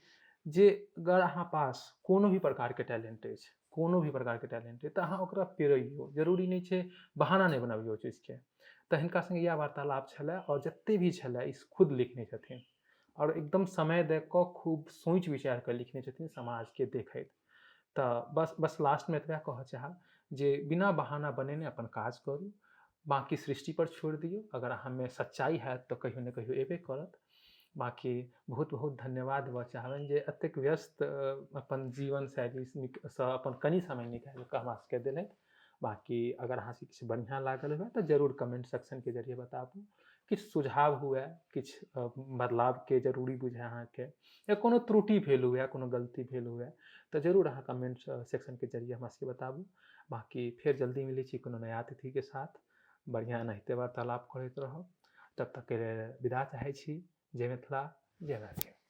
जे अगर अहाँ पास कोनो भी प्रकार के टैलेंट अछि, कोनो भी प्रकार के टैलेंट अछि, तऽ अहाँ ओकरा पेरैयौ, जरूरी नहीं छै बहाना नहीं बनाबियौ चीज के। तऽ हिनका संगे इएह वार्तालाप छलै, और जते भी छलै ई खुद लिखने छथिन, और एकदम समय दे कऽ खूब सोच विचार के लिखने छथिन समाज के देखैत। तऽ बस लास्ट में एतबे कहऽ चाहब जे बिना बहाना बनेने अपन काज करू, बाकी सृष्टि पर छोड़ दियौ। अगर अहाँ में सच्चाई है तो कहियो ने कहियो एबे करत। बाकी बहुत बहुत धन्यवाद देबऽ चाहबनि जे एतेक व्यस्त अपन जीवन शैलीसँ अपन कनि समय निकालि कऽ हमरा सबके देलथि। बाकी अगर अहाँ से किछु बढ़िया लागल हुए तऽ जरूर कमेंट सेक्शन के जरिए बताबू, किछु सुझाव हुए, किछु बदलाव के जरूरी बुझे अहाँके, या कोनो त्रुटि भेल हुए, कोनो गलती भेल हुए, तऽ जरूर अहाँ कमेंट सेक्शन के जरिए हमरा सबके बताबू। बाकी फिर जल्दी मिलै छी कोनो नया अतिथि के साथ, बढ़िया एनाहिते वार्तालाप करैत रहब। तब तक के लेल विदा चाहै छी। जय मिथिला, जय मैथिली।